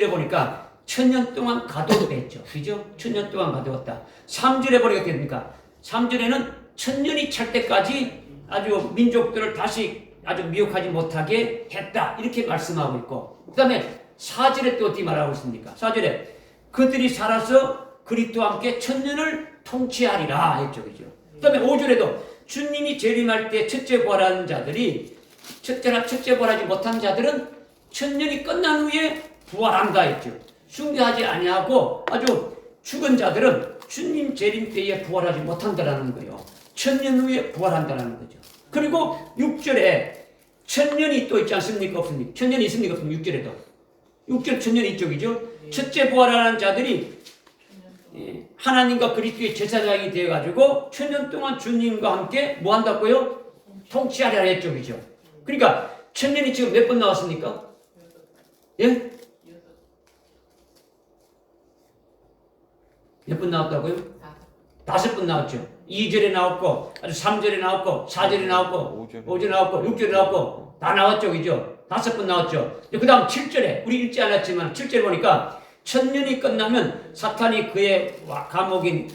보니까 천년 동안 가둬도 됐죠. 그죠? 천년 동안 가두었다. 3절에 보니까 어떻게 됩니까? 3절에는 천년이 찰 때까지 아주 민족들을 다시 아주 미혹하지 못하게 했다. 이렇게 말씀하고 있고, 그 다음에 4절에 또 어떻게 말하고 있습니까? 4절에 그들이 살아서 그리스도와 함께 천년을 통치하리라 했죠. 그죠? 그 다음에 5절에도 주님이 재림할 때 첫째 부활하는 자들이 첫째 부활하지 못한 자들은 천년이 끝난 후에 부활한다 했죠. 숭배하지 아니하고 아주 죽은 자들은 주님 재림 때에 부활하지 못한다라는 거예요. 천년 후에 부활한다라는 거죠. 그리고 6절에 천년이 또 있지 않습니까? 없습니까? 천년이 있습니까? 없습니까? 6절에도. 6절 천년이 있죠. 그죠? 첫째 부활하는 자들이 하나님과 그리스도의 제사장이 되어가지고 천년 동안 주님과 함께 뭐 한다고요? 통치하리라 했죠. 그죠? 그러니까 천년이 지금 몇 번 나왔습니까? 예? 몇 번 나왔다고요? 5번 나왔죠. 2절에 나왔고, 아주 3절에 나왔고, 4절에 나왔고, 5절에 나왔고, 6절에 나왔고, 다 나왔죠. 그죠? 5번 나왔죠. 그 다음 7절에, 우리 읽지 않았지만 7절에 보니까 천년이 끝나면 사탄이 그의 감옥인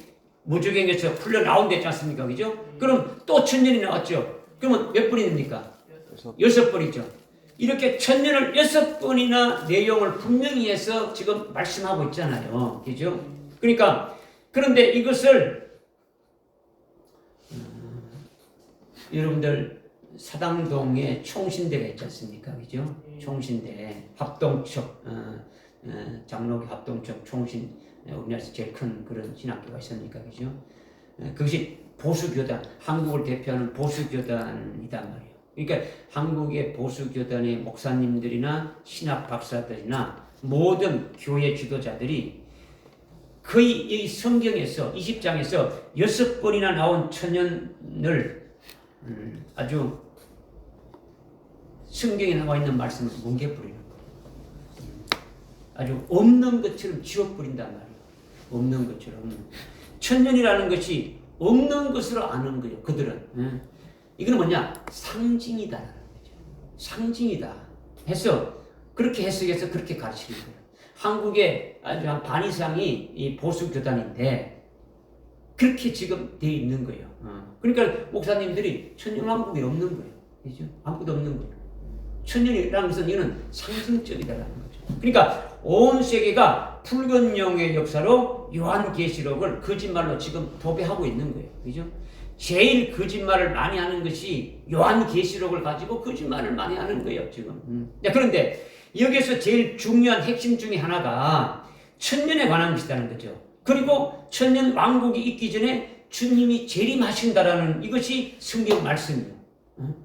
무주경에서 풀려 나온다 했지 않습니까? 그죠? 그럼 또 천년이 나왔죠. 그러면 몇 번이 됩니까? 6번이죠. 이렇게 천년을 6번이나 내용을 분명히 해서 지금 말씀하고 있잖아요. 그죠? 그러니까, 그런데 이것을, 여러분들, 사당동에 총신대가 있지 않습니까? 그죠? 총신대, 합동척, 장로교 합동척 총신, 우리나라에서 제일 큰 그런 신학교가 있습니까? 그죠? 그것이 보수교단, 한국을 대표하는 보수교단이단 말이에요. 그러니까 한국의 보수교단의 목사님들이나 신학 박사들이나 모든 교회 지도자들이 거의 이 성경에서 20장에서 6번이나 나온 천년을 아주 성경에 나와 있는 말씀을 뭉개버리는 거예요. 아주 없는 것처럼 지워버린단 말이에요. 없는 것처럼. 천년이라는 것이 없는 것으로 아는 거예요. 그들은. 이거는 뭐냐? 상징이다라는 거죠. 상징이다 해서 그렇게 해석해서 그렇게 가르치는 거예요. 한국의 아주 한 반 이상이 이 보수 교단인데 그렇게 지금 돼 있는 거예요. 그러니까 목사님들이 천년왕국이 없는 거예요. 그죠? 아무것도 없는 거예요. 천년이라는 것은 이거는 상징적이다라는 거죠. 그러니까 온 세계가 불건용의 역사로 요한계시록을 거짓말로 지금 도배하고 있는 거예요. 그죠? 제일 거짓말을 많이 하는 것이 요한계시록을 가지고 거짓말을 많이 하는 거예요. 지금. 그런데 여기서 제일 중요한 핵심 중에 하나가 천년에 관한 것이라는 거죠. 그리고 천년 왕국이 있기 전에 주님이 재림하신다라는 이것이 성경 말씀이에요.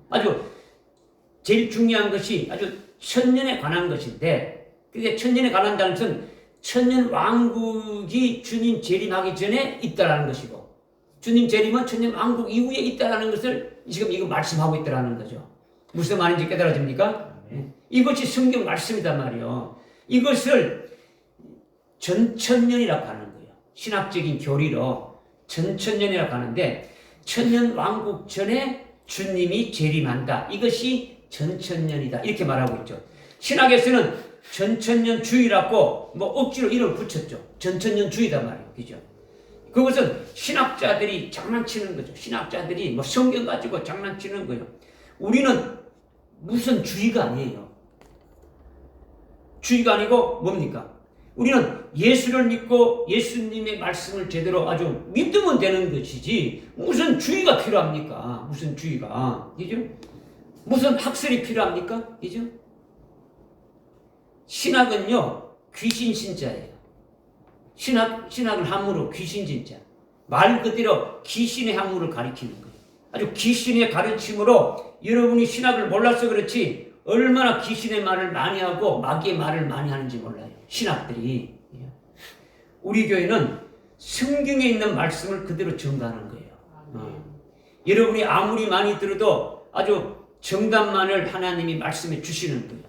아주 제일 중요한 것이 아주 천년에 관한 것인데, 그게 천년에 관한다는 것은 천년 왕국이 주님 재림하기 전에 있다라는 것이고, 주님 재림은 천년 왕국 이후에 있다라는 것을 지금 이거 말씀하고 있다라는 거죠. 무슨 말인지 깨달아집니까? 이것이 성경 말씀이단 말이에요. 이것을 전천년이라고 하는 거예요. 신학적인 교리로 전천년이라고 하는데, 천년 왕국 전에 주님이 재림한다. 이것이 전천년이다. 이렇게 말하고 있죠. 신학에서는 전천년주의라고 뭐 억지로 이름을 붙였죠. 전천년주의다 말이에요. 그죠? 그것은 신학자들이 장난치는 거죠. 신학자들이 뭐 성경 가지고 장난치는 거예요. 우리는 무슨 주의가 아니에요. 주의가 아니고 뭡니까? 우리는 예수를 믿고 예수님의 말씀을 제대로 아주 믿으면 되는 것이지 무슨 주의가 필요합니까? 무슨 주의가. 그죠? 무슨 학설이 필요합니까? 그죠? 신학은요, 귀신 신자예요. 신학을 함으로 귀신 진짜. 말 그대로 귀신의 학문을 가리키는 거예요. 아주 귀신의 가르침으로 여러분이 신학을 몰라서 그렇지 얼마나 귀신의 말을 많이 하고 마귀의 말을 많이 하는지 몰라요. 신학들이. 우리 교회는 성경에 있는 말씀을 그대로 전가하는 거예요. 여러분이 아무리 많이 들어도 아주 정답만을 하나님이 말씀해 주시는 거예요.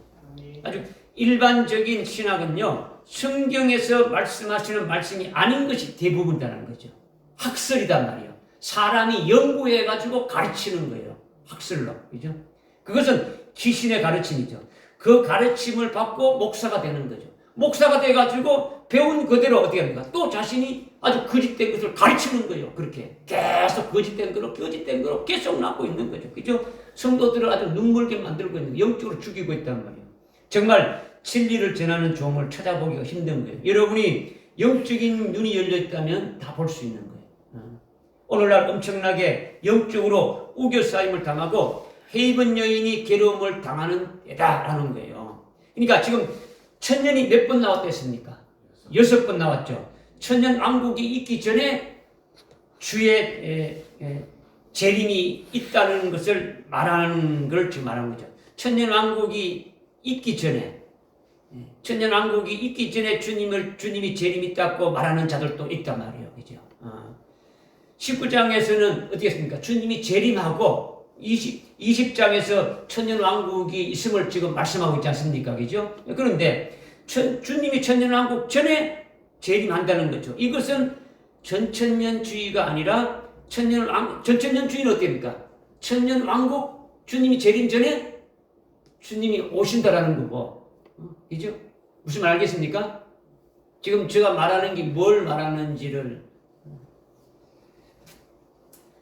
아주 일반적인 신학은요, 성경에서 말씀하시는 말씀이 아닌 것이 대부분이라는 거죠. 학설이단 말이에요. 사람이 연구해가지고 가르치는 거예요. 학설로. 그죠? 그것은 귀신의 가르침이죠. 그 가르침을 받고 목사가 되는 거죠. 목사가 돼가지고 배운 그대로 어떻게 합니까? 또 자신이 아주 거짓된 것을 가르치는 거예요. 그렇게 계속 거짓된 거로 계속 낳고 있는 거죠. 그죠? 성도들을 아주 눈물게 만들고 있는, 영적으로 죽이고 있단 말이에요. 정말 진리를 전하는 종을 찾아보기가 힘든 거예요. 여러분이 영적인 눈이 열려 있다면 다 볼 수 있는 거예요. 오늘날 엄청나게 영적으로 우겨싸임을 당하고 헤이븐 여인이 괴로움을 당하는 때다라는 거예요. 그러니까 지금 천년이 몇 번 나왔겠습니까? 6번 나왔죠. 천년 왕국이 있기 전에 주의 재림이 있다는 것을 말하는 걸 지금 말하는 거죠. 천년 왕국이 있기 전에 주님이 재림이 있다고 말하는 자들도 있단 말이에요. 그죠? 19장에서는 어떻게 했습니까? 주님이 재림하고 20장에서 천년 왕국이 있음을 지금 말씀하고 있지 않습니까? 그죠? 그런데 주님이 천년 왕국 전에 재림한다는 거죠. 이것은 전천년주의가 아니라 전천년주의는 어떻게 됩니까? 천년 왕국 주님이 재림 전에 주님이 오신다라는 거고. 그죠? 무슨 말 알겠습니까? 지금 제가 말하는 게 뭘 말하는지를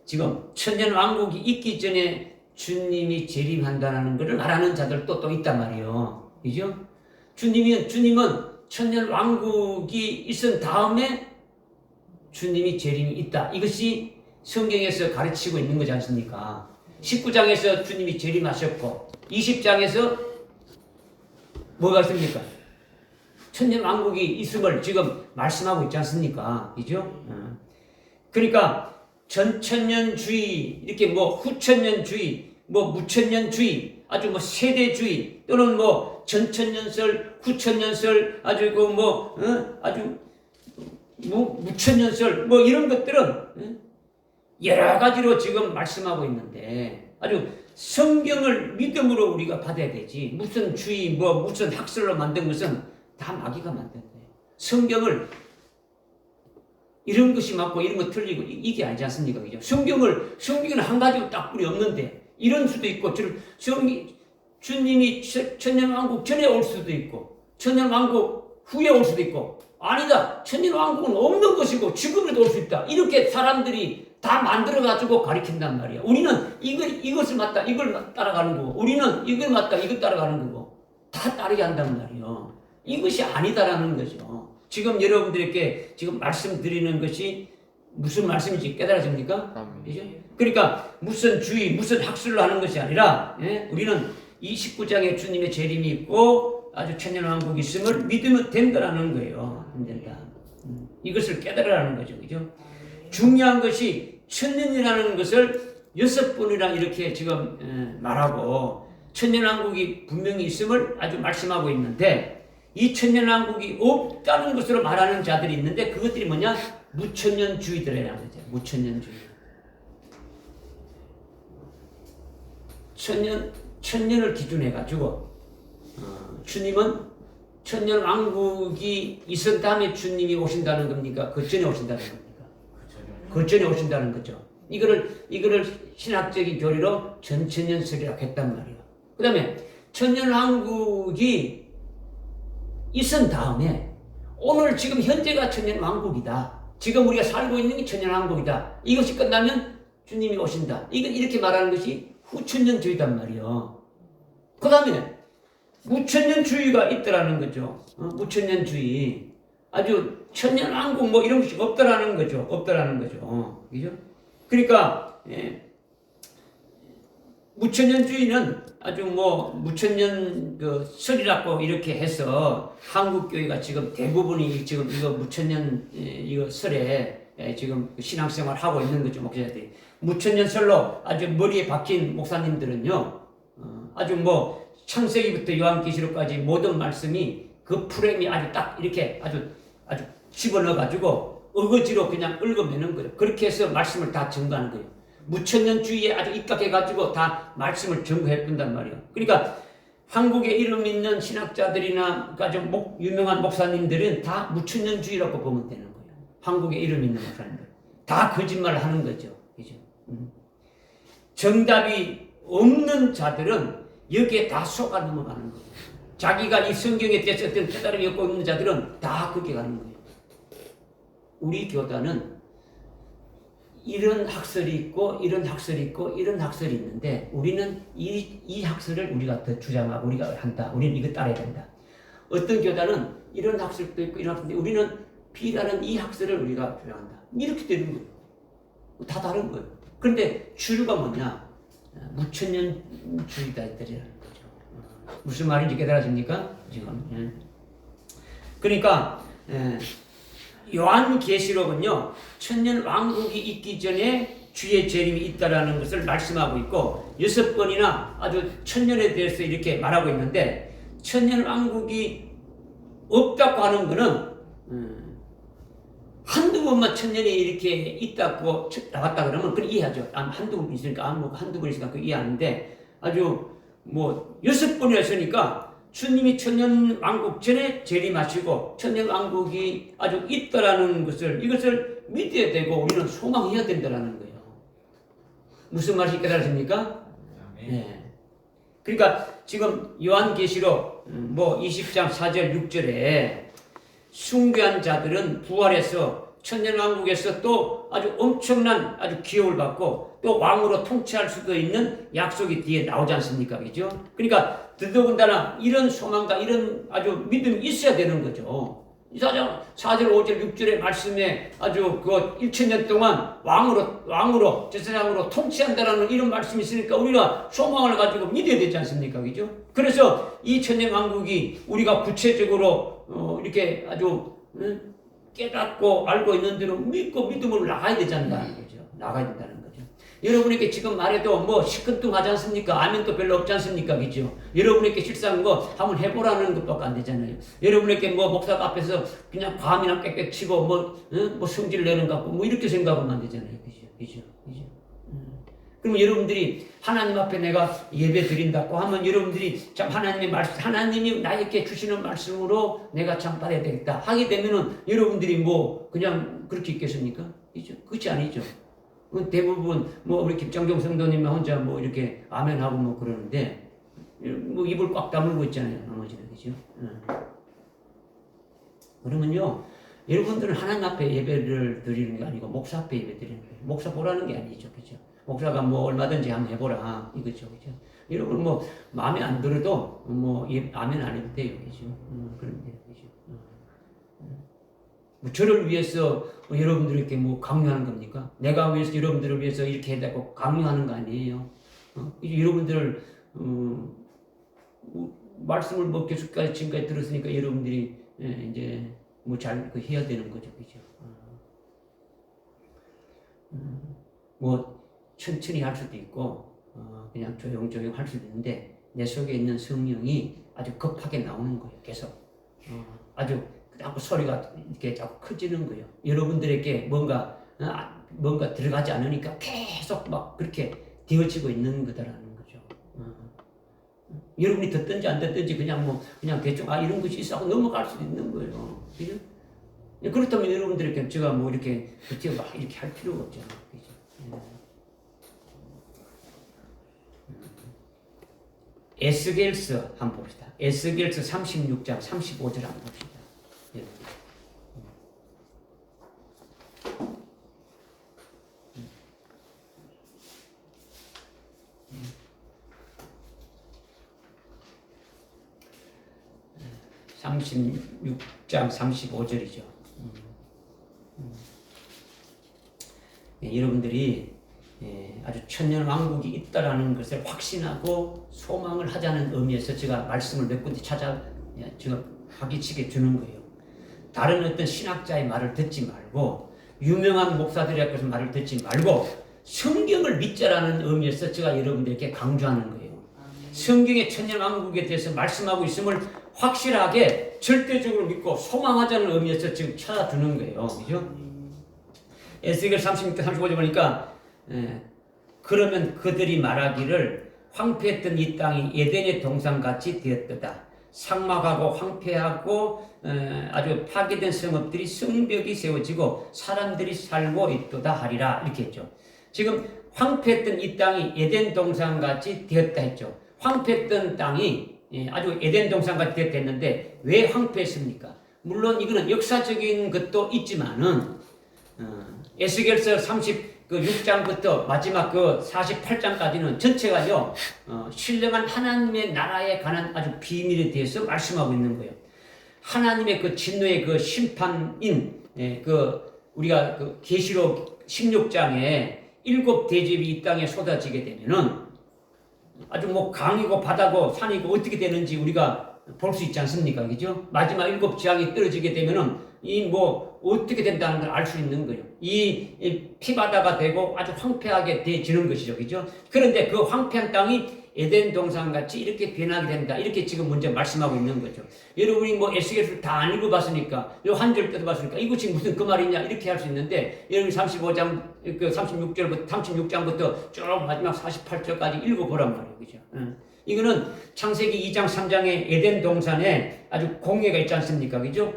지금 천년 왕국이 있기 전에 주님이 재림한다는 것을 말하는 자들도 또 있단 말이에요. 그죠? 주님은 천년 왕국이 있은 다음에 주님이 재림이 있다. 이것이 성경에서 가르치고 있는 거지 않습니까? 19장에서 주님이 재림하셨고 20장에서 뭐가 있습니까? 천년 왕국이 있음을 지금 말씀하고 있지 않습니까? 그죠? 그러니까 전천년주의, 이렇게 뭐 후천년주의, 뭐 무천년주의, 아주 뭐 세대주의, 또는 뭐 전천년설, 후천년설, 아주 아주 뭐 무천년설, 뭐 이런 것들은 여러 가지로 지금 말씀하고 있는데 아주 성경을 믿음으로 우리가 받아야 되지. 무슨 주의, 무슨 학설로 만든 것은 다 마귀가 만든 거예요. 성경을 이런 것이 맞고 이런 거 틀리고 이게 아니지 않습니까? 그죠? 성경은 한 가지로 딱 뿌리 없는데 이런 수도 있고 주님이 천년왕국 전에 올 수도 있고 천년왕국 후에 올 수도 있고 아니다. 천년왕국은 없는 것이고 지금에도 올 수 있다. 이렇게 사람들이 다 만들어가지고 가르친단 말이야. 우리는 이것을 맞다. 이걸 따라가는 거고 우리는 이걸 맞다. 이걸 따라가는 거고 다 따르게 한단 말이야. 이것이 아니다라는 거죠. 지금 여러분들에게 지금 말씀드리는 것이 무슨 말씀인지 깨달아집니까? 그죠? 그러니까 무슨 주의, 무슨 학술로 하는 것이 아니라 우리는 이 19장에 주님의 재림이 있고 아주 천년왕국이 있음을 믿으면 된다라는 거예요. 안 된다. 이것을 깨달으라는 거죠. 그죠? 중요한 것이 천년이라는 것을 6번이나 이렇게 지금 말하고 천년왕국이 분명히 있음을 아주 말씀하고 있는데 이 천년왕국이 없다는 것으로 말하는 자들이 있는데 그것들이 뭐냐? 무천년주의들이라는 거죠. 무천년주의. 천년을 기준해가지고 주님은 천년왕국이 있은 다음에 주님이 오신다는 겁니까? 그 전에 오신다는 겁니까? 그 전에 오신다는 거죠. 이거를 신학적인 교리로 전천년설이라고 했단 말이에요. 그 다음에 천년왕국이 있은 다음에 오늘 지금 현재가 천년왕국이다. 지금 우리가 살고 있는 게 천년왕국이다. 이것이 끝나면 주님이 오신다. 이렇게 말하는 것이 후천년주의단 말이에요. 그 다음에 무천년주의가 있더라는 거죠. 무천년주의. 아주 천년왕국 뭐 이런 것이 없더라는 거죠. 없더라는 거죠. 그죠? 그러니까 무천년주의는 아주 무천년 설이라고 이렇게 해서 한국 교회가 지금 대부분이 지금 이거 무천년 이거 설에 지금 신앙생활 하고 있는 거죠, 목사들이. 무천년설로 아주 머리에 박힌 목사님들은요, 아주 뭐 창세기부터 요한계시록까지 모든 말씀이 그 프레임이 아주 딱 이렇게 아주 집어넣어가지고 어거지로 그냥 읊어내는 거예요. 그렇게 해서 말씀을 다 증거하는 거예요. 무천년주의에 아주 입각해가지고 다 말씀을 증거해 본단 말이에요. 그러니까 한국에 이름 있는 신학자들이나 아주 유명한 목사님들은 다 무천년주의라고 보면 되는 거예요. 한국에 이름 있는 목사님들 다 거짓말을 하는 거죠. 그죠? 정답이 없는 자들은 여기에 다 속아 넘어가는 거예요. 자기가 이 성경에 대해서 어떤 깨달음이 없고 있는 자들은 다 거기에 가는 거예요. 우리 교단은 이런 학설이 있고 이런 학설이 있고 이런 학설이 있는데 우리는 이 학설을 우리가 더 주장하고 우리가 한다. 우리는 이거 따라야 된다. 어떤 교단은 이런 학설도 있고 이런 학설인데 우리는 B라는 이 학설을 우리가 주장한다. 이렇게 되는 거예요. 다 다른 거예요. 그런데 주류가 뭐냐? 무천년주의자들이라는 거죠. 무슨 말인지 깨달아집니까? 지금. 그러니까 요한계시록은요, 천년 왕국이 있기 전에 주의 재림이 있다라는 것을 말씀하고 있고 6번이나 아주 천년에 대해서 이렇게 말하고 있는데 천년 왕국이 없다고 하는 것은 한두 번만 천년이 이렇게 있다고 나왔다 그러면 그걸 이해하죠. 한두 번 있으니까 한두 번 있으니까 그걸 이해하는데 아주 뭐 6번이나 했으니까 주님이 천년 왕국 전에 재림하시고 천년 왕국이 아주 있다라는 것을 이것을 믿어야 되고 우리는 소망해야 된다라는 거예요. 무슨 말인지 깨달으십니까? 네. 그러니까 지금 요한계시록 20장 4절 6절에 숭배한 자들은 부활해서 천년 왕국에서 또 아주 엄청난 아주 기업을 받고 또 왕으로 통치할 수도 있는 약속이 뒤에 나오지 않습니까? 그죠? 그러니까 더더군다나 이런 소망과 이런 아주 믿음이 있어야 되는 거죠. 4절, 5절, 6절의 말씀에 아주 그 1000년 동안 왕으로, 제사장으로 통치한다라는 이런 말씀이 있으니까 우리가 소망을 가지고 믿어야 되지 않습니까? 그죠? 그래서 이 천년 왕국이 우리가 구체적으로 이렇게 아주 깨닫고 알고 있는 대로 믿고 믿음으로 나가야 되잖아요. 거죠. 나가야 된다는 거죠. 여러분에게 지금 말해도 뭐 시큰둥하지 않습니까? 아멘도 별로 없지 않습니까? 그죠? 여러분에게 실상 한번 해보라는 것밖에 안 되잖아요. 여러분에게 목사가 앞에서 그냥 감이나 빽빽 치고 성질 내는 것 같고 이렇게 생각하면 안 되잖아요. 그죠? 그러면 여러분들이 하나님 앞에 내가 예배 드린다고 하면 여러분들이 참 하나님이 나에게 주시는 말씀으로 내가 참 받아야 되겠다 하게 되면은 여러분들이 그냥 그렇게 있겠습니까? 그죠? 그렇지 아니죠. 대부분 우리 김장종 성도님 혼자 이렇게 아멘하고 그러는데 입을 꽉 다물고 있잖아요. 나머지는 그죠? 그러면요 여러분들은 하나님 앞에 예배를 드리는 게 아니고 목사 앞에 예배 드리는 거예요. 목사 보라는 게 아니죠. 그죠? 목사가 얼마든지 한번 해보라. 이거죠. 그죠? 여러분 마음에 안 들어도 아멘 안 해도 돼요. 그죠? 그런 데요. 그죠? 저를 위해서 여러분들에게 강요하는 겁니까? 내가 위해서 여러분들을 위해서 이렇게 해달라고 강요하는 거 아니에요. 여러분들을 말씀을 계속까지 지금까지 들었으니까 여러분들이 이제 잘 해야 되는 거죠, 그죠? 천천히 할 수도 있고 그냥 조용조용 할 수도 있는데 내 속에 있는 성령이 아주 급하게 나오는 거예요, 계속. 아주 자꾸 소리가 이렇게 자꾸 커지는 거예요. 여러분들에게 뭔가 들어가지 않으니까 계속 그렇게 되어지고 있는 거다라는 거죠. 여러분이 듣든지 안 듣든지 그냥 대충 이런 것이 있어 하고 넘어갈 수도 있는 거예요. 그죠? 그렇다면 여러분들에게 제가 이렇게 이렇게 할 필요가 없잖아요. 그죠? 에스겔서 한번 봅시다. 에스겔서 36장 35절 한번 봅시다. 36장 35절이죠. 여러분들이 아주 천년 왕국이 있다라는 것을 확신하고 소망을 하자는 의미에서 제가 말씀을 몇 군데 제가 파기치게 주는 거예요. 다른 어떤 신학자의 말을 듣지 말고 유명한 목사들의 말을 듣지 말고 성경을 믿자라는 의미에서 제가 여러분들에게 강조하는 거예요. 성경의 천년왕국에 대해서 말씀하고 있음을 확실하게 절대적으로 믿고 소망하자는 의미에서 지금 찾아주는 거예요. 그죠? 에스겔 36장 35절 보니까 그러면 그들이 말하기를 황폐했던 이 땅이 에덴의 동산같이 되었도다. 삭막하고 황폐하고 아주 파괴된 성읍들이 성벽이 세워지고 사람들이 살고 있도다 하리라 이렇게 했죠. 지금 황폐했던 이 땅이 에덴 동산같이 되었다 했죠. 황폐했던 땅이 아주 에덴 동산같이 됐는데 왜 황폐했습니까? 물론 이거는 역사적인 것도 있지만은 에스겔서 36장부터 마지막 그 48장까지는 전체가요 신령한 하나님의 나라에 관한 아주 비밀에 대해서 말씀하고 있는 거예요. 하나님의 그 진노의 그 심판인 그 우리가 그 계시록 16장에 7 대접이 이 땅에 쏟아지게 되면은 아주 뭐 강이고 바다고 산이고 어떻게 되는지 우리가 볼 수 있지 않습니까? 그죠? 마지막 7 재앙이 떨어지게 되면은 이 뭐 어떻게 된다는 걸 알 수 있는 거예요. 이 피바다가 되고 아주 황폐하게 되지는 것이죠. 그죠? 그런데 그 황폐한 땅이 에덴 동산같이 이렇게 변하게 된다. 이렇게 지금 먼저 말씀하고 있는 거죠. 여러분이 뭐 에스겔서를 다 안 읽어봤으니까 요 한 절 뜯어봤으니까 이거 지금 무슨 그 말이냐 이렇게 할 수 있는데 여러분이 35장 그 36장부터 쭉 마지막 48절까지 읽어보란 말이에요. 그죠? 이거는 창세기 2장 3장에 에덴 동산에 아주 공예가 있지 않습니까? 그죠?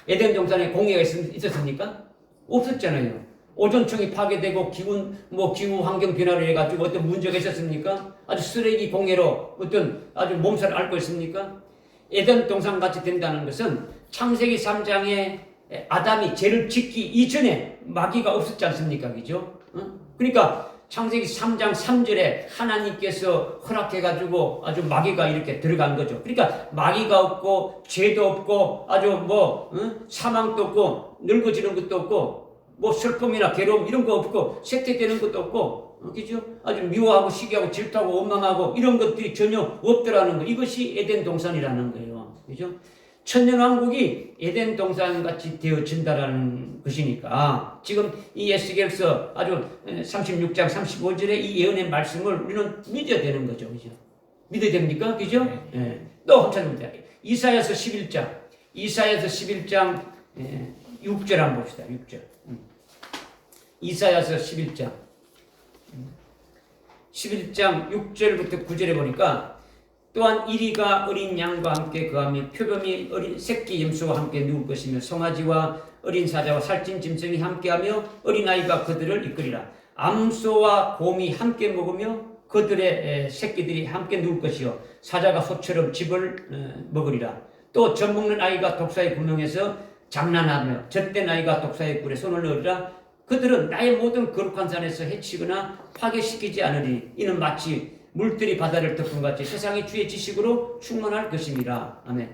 에덴 동산에 공예가 있었습니까? 없었잖아요. 오존층이 파괴되고 기후 환경 변화를 해가지고 어떤 문제가 있었습니까? 아주 쓰레기 공예로 어떤 아주 몸살을 앓고 있습니까? 에덴 동산 같이 된다는 것은 창세기 3장에 아담이 죄를 짓기 이전에 마귀가 없었지 않습니까? 그죠? 그러니까 창세기 3장 3절에 하나님께서 허락해가지고 아주 마귀가 이렇게 들어간 거죠. 그러니까 마귀가 없고 죄도 없고 아주 사망도 없고 늙어지는 것도 없고 뭐 슬픔이나 괴로움 이런 거 없고 쇠퇴되는 것도 없고 그죠? 아주 미워하고 시기하고 질투하고 원망하고 이런 것들이 전혀 없더라는 거. 이것이 에덴 동산이라는 거예요. 그죠? 천년왕국이 에덴 동산같이 되어진다라는 것이니까 지금 이 에스겔서 아주 36장 35절의 이 예언의 말씀을 우리는 믿어야 되는 거죠. 그죠? 믿어야 됩니까? 그죠? 네. 또 한참 봅니다. 이사야서 11장 6절 한번 봅시다. 6절. 이사야서 11장 6절부터 9절에 보니까 또한 이리가 어린 양과 함께 거하며 표범이 어린 새끼 염소와 함께 누울 것이며 송아지와 어린 사자와 살찐 짐승이 함께하며 어린아이가 그들을 이끌리라. 암소와 곰이 함께 먹으며 그들의 새끼들이 함께 누울 것이요 사자가 소처럼 즙을 먹으리라. 또 젖먹는 아이가 독사의 구멍에서 장난하며 젖된 아이가 독사의 꿀에 손을 넣으리라. 그들은 나의 모든 거룩한 산에서 해치거나 파괴시키지 않으리. 이는 마치 물들이 바다를 덮은 같이 세상이 주의 지식으로 충만할 것입니다. 아멘.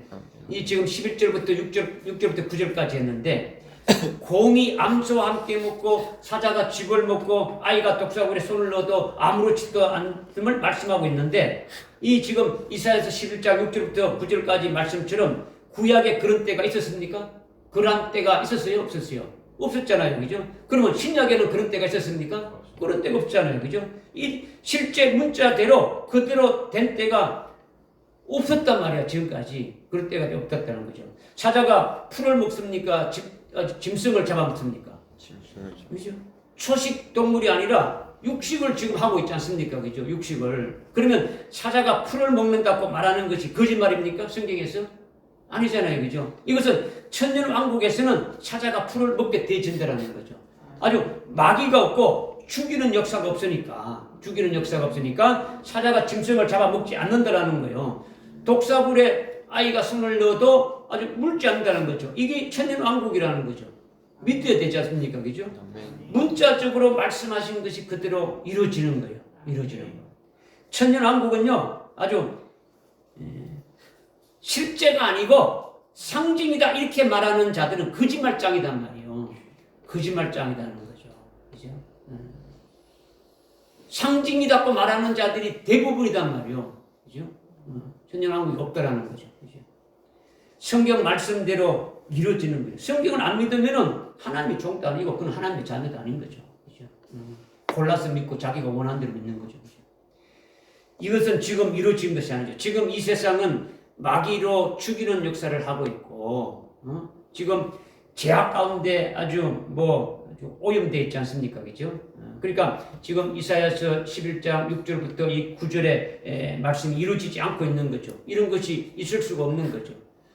이 지금 11절부터 6절부터 9절까지 했는데 곰이 암소와 함께 먹고 사자가 쥐를 먹고 아이가 독사굴에 손을 넣어도 아무렇지도 않음을 말씀하고 있는데 이 지금 이사야서 11장 6절부터 9절까지 말씀처럼 구약에 그런 때가 있었습니까? 그런 때가 있었어요? 없었어요? 없었잖아요. 그죠? 그러면 신약에는 그런 때가 있었습니까? 그런 때가 없잖아요. 그죠? 이 실제 문자대로 그대로 된 때가 없었단 말이야. 지금까지. 그런 때가 없었다는 거죠. 사자가 풀을 먹습니까? 짐승을 잡아먹습니까? 그죠? 초식 동물이 아니라 육식을 지금 하고 있지 않습니까? 그죠? 육식을. 그러면 사자가 풀을 먹는다고 말하는 것이 거짓말입니까? 성경에서? 아니잖아요. 그죠? 이것은 천년왕국에서는 사자가 풀을 먹게 되어진다는 거죠. 아주 마귀가 없고 죽이는 역사가 없으니까 사자가 짐승을 잡아먹지 않는다라는 거예요. 독사굴에 아이가 손을 넣어도 아주 물지 않는다는 거죠. 이게 천년왕국이라는 거죠. 믿어야 되지 않습니까? 그죠? 문자적으로 말씀하신 것이 그대로 이루어지는 거예요. 천년왕국은요 아주 실제가 아니고 상징이다 이렇게 말하는 자들은 거짓말장이단 말이에요. 거짓말장이라는 거죠. 그죠? 상징이다고 말하는 자들이 대부분이단 말이에요. 그죠? 천년왕국이 없다라는 거죠. 그죠? 성경 말씀대로 이루어지는 거예요. 성경을 안 믿으면은 하나님의 종도 아니고 그건 하나님의 자녀도 아닌 거죠. 그죠? 골라서 믿고 자기가 원하는 대로 믿는 거죠. 그죠? 이것은 지금 이루어진 것이 아니죠. 지금 이 세상은 마귀로 죽이는 역사를 하고 있고, 지금 죄악 가운데 아주 오염되어 있지 않습니까? 그죠? 그러니까 지금 이사야서 11장 6절부터 이 9절의 말씀이 이루어지지 않고 있는 거죠. 이런 것이 있을 수가 없는 거죠.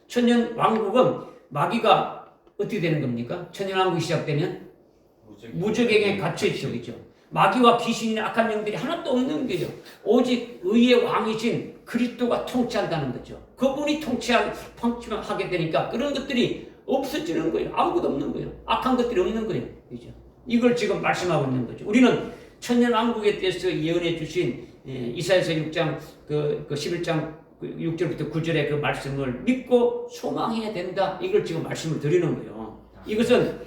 천년 왕국은 마귀가 어떻게 되는 겁니까? 천년 왕국이 시작되면 무적에게 갇혀 있죠. 그죠? 마귀와 귀신이나 악한 영들이 하나도 없는 거죠. 오직 의의 왕이신 그리스도가 통치한다는 거죠. 그분이 통치하게 되니까 그런 것들이 없어지는 거예요. 아무것도 없는 거예요. 악한 것들이 없는 거예요. 그죠? 이걸 지금 말씀하고 있는 거죠. 우리는 천년 왕국에 대해서 예언해 주신 이사야서 6장 11장 6절부터 9절의 그 말씀을 믿고 소망해야 된다. 이걸 지금 말씀을 드리는 거예요. 이것은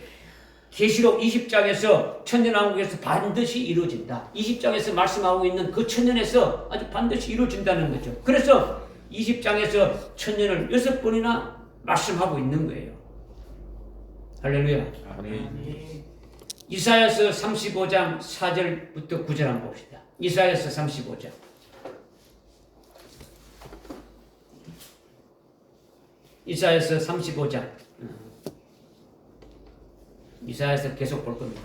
계시록 20장에서 천년왕국에서 반드시 이루어진다. 20장에서 말씀하고 있는 그 천년에서 아주 반드시 이루어진다는 거죠. 그래서 20장에서 천년을 6번이나 말씀하고 있는 거예요. 할렐루야. 아멘. 이사야서 35장 4절부터 9절 한번 봅시다. 이사야서 35장. 이사야서 35장. 이사야서 계속 볼 겁니다.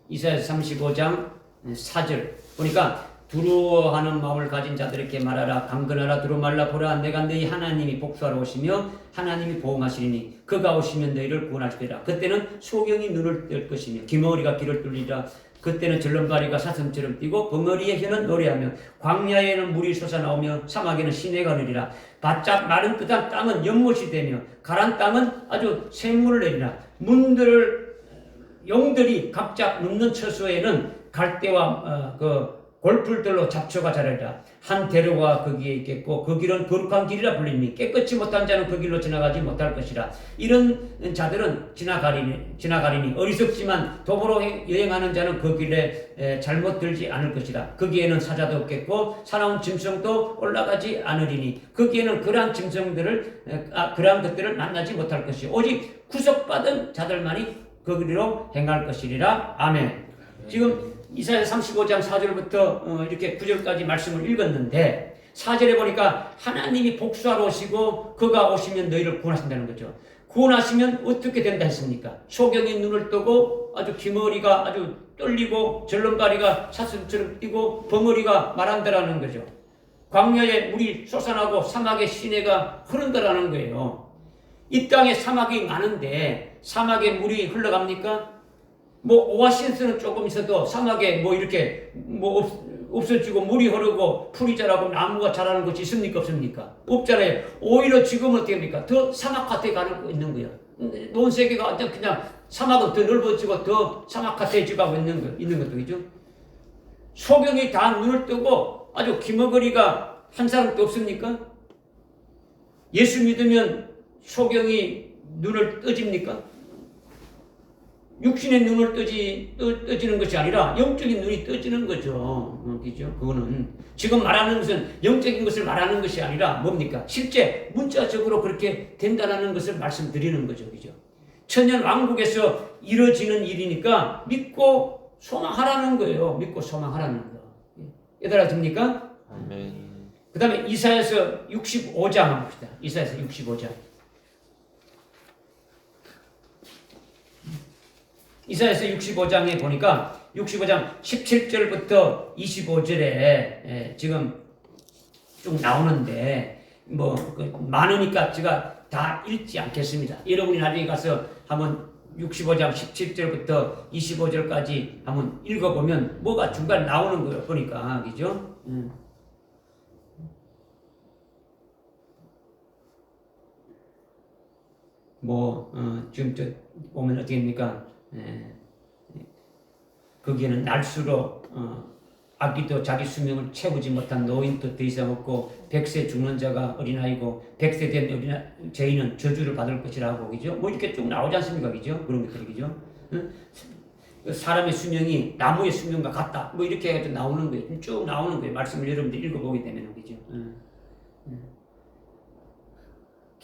이사야서 35장 4절 보니까 두려워하는 마음을 가진 자들에게 말하라. 강건하라. 두루말라. 보라. 내가 너희 하나님이 복수하러 오시며 하나님이 보응하시리니 그가 오시면 너희를 구원하시리라. 그때는 소경이 눈을 뜰 것이며 기머리가 길을 뚫리라. 그때는 절름발이가 사슴처럼 뛰고 벙어리의 혀는 노래하며 광야에는 물이 솟아나오며 사막에는 시내가 내리라. 바짝 마른 듯한 땅은 연못이 되며 가란 땅은 아주 샘물을 내리라. 문들을 용들이 각자 눕는 처소에는 갈대와 골풀들로 잡초가 자라리라. 한 대로가 거기에 있겠고 그 길은 거룩한 길이라 불리니 깨끗이 못한 자는 그 길로 지나가지 못할 것이라. 이런 자들은 지나가리니 어리석지만 도보로 여행하는 자는 그 길에 잘못 들지 않을 것이라. 거기에는 사자도 없겠고 사나운 짐승도 올라가지 않으리니 거기에는 그러한 것들을 만나지 못할 것이 오직 구속받은 자들만이 그 길로 행할 것이리라. 아멘. 지금 이사야 35장 4절부터 이렇게 9절까지 말씀을 읽었는데 4절에 보니까 하나님이 복수하러 오시고 그가 오시면 너희를 구원하신다는 거죠. 구원하시면 어떻게 된다 했습니까? 소경이 눈을 뜨고 아주 기머리가 아주 떨리고 절름발이가 사슴처럼 뛰고 벙어리가 말한다라는 거죠. 광야에 물이 솟아나고 사막의 시내가 흐른다라는 거예요. 이 땅에 사막이 많은데 사막에 물이 흘러갑니까? 오아시스는 조금 있어도 사막에 이렇게 없어지고 물이 흐르고 풀이 자라고 나무가 자라는 것이 있습니까? 없습니까? 없잖아요. 오히려 지금은 어떻게 합니까? 더 사막 같아 가고 있는 거예요. 온 세계가 그냥 사막은 더 넓어지고 더 사막 같아지고 있는 것도 있죠. 소경이 다 눈을 뜨고 아주 기머거리가 한 사람도 없습니까? 예수 믿으면 소경이 눈을 떠집니까? 육신의 눈을 떠지는 것이 아니라 영적인 눈이 떠지는 거죠. 그죠? 그거는 지금 말하는 것은 영적인 것을 말하는 것이 아니라 뭡니까? 실제 문자적으로 그렇게 된다는 것을 말씀드리는 거죠. 그죠? 천년 왕국에서 이루어지는 일이니까 믿고 소망하라는 거예요. 믿고 소망하라는 거. 얘들아 됩니까? 아멘. 그 다음에 이사야서 65장 한번 봅시다. 이사야서 65장. 이사야서 65장에 보니까 65장 17절부터 25절에 지금 쭉 나오는데 많으니까 제가 다 읽지 않겠습니다. 여러분이 나중에 가서 한번 65장 17절부터 25절까지 한번 읽어보면 뭐가 중간에 나오는 거예요. 보니까 그죠? 지금 보면 어떻게 됩니까? 거기에는 날수록 아기도 자기 수명을 채우지 못한 노인도 더 이상 없고 100세 죽는 자가 어린아이고 100세 된 죄인은 저주를 받을 것이라고 그죠? 이렇게 쭉 나오지 않습니까? 그죠? 그런 것들이 그죠? 사람의 수명이 나무의 수명과 같다. 이렇게 해가지고 나오는 거예요. 쭉 나오는 거예요. 말씀을 여러분들 읽어보게 되면 그죠?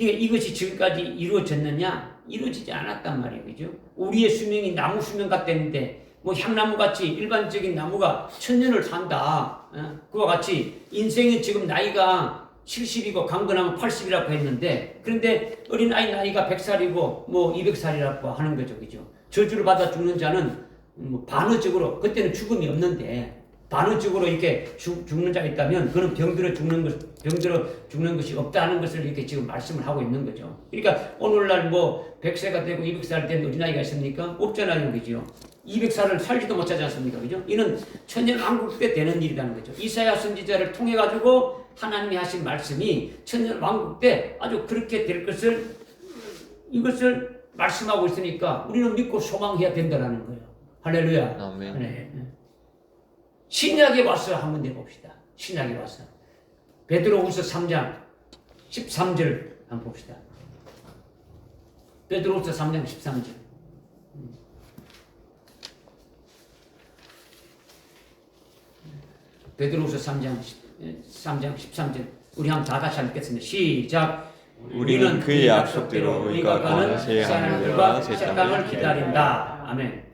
그러니까 이것이 지금까지 이루어졌느냐? 이루어지지 않았단 말이에요. 그죠? 우리의 수명이 나무 수명 같았는데 뭐 향나무 같이 일반적인 나무가 1000년을 산다. 그와 같이 인생은 지금 나이가 70이고 강건하면 80이라고 했는데 그런데 어린아이 나이가 100살이고 뭐 200살이라고 하는 거죠. 그죠? 저주를 받아 죽는 자는 뭐 반어적으로 그때는 죽음이 없는데 반어적으로 이렇게 죽는 자가 있다면 그는 병들어 죽는 것이 없다는 것을 이렇게 지금 말씀을 하고 있는 거죠. 그러니까 오늘날 뭐 100세가 되고 200살 된 어린아이가 있습니까? 없잖아요. 그죠? 200살을 살지도 못하지 않습니까? 그죠? 이는 천년왕국 때 되는 일이라는 거죠. 이사야 선지자를 통해 가지고 하나님이 하신 말씀이 천년왕국 때 아주 그렇게 될 것을 이것을 말씀하고 있으니까 우리는 믿고 소망해야 된다는 거예요. 할렐루야. 아멘. 네. 신약에 와서 한번 내봅시다. 신약에 와서 베드로후서 3장 13절 한번 봅시다. 베드로후서 3장 13절. 베드로후서 3장 13절. 우리 한번 다 같이 읽겠습니다. 시작. 우리는 그의 약속대로 의가 가는 새 하늘과 새 땅을 기다린다. 아멘.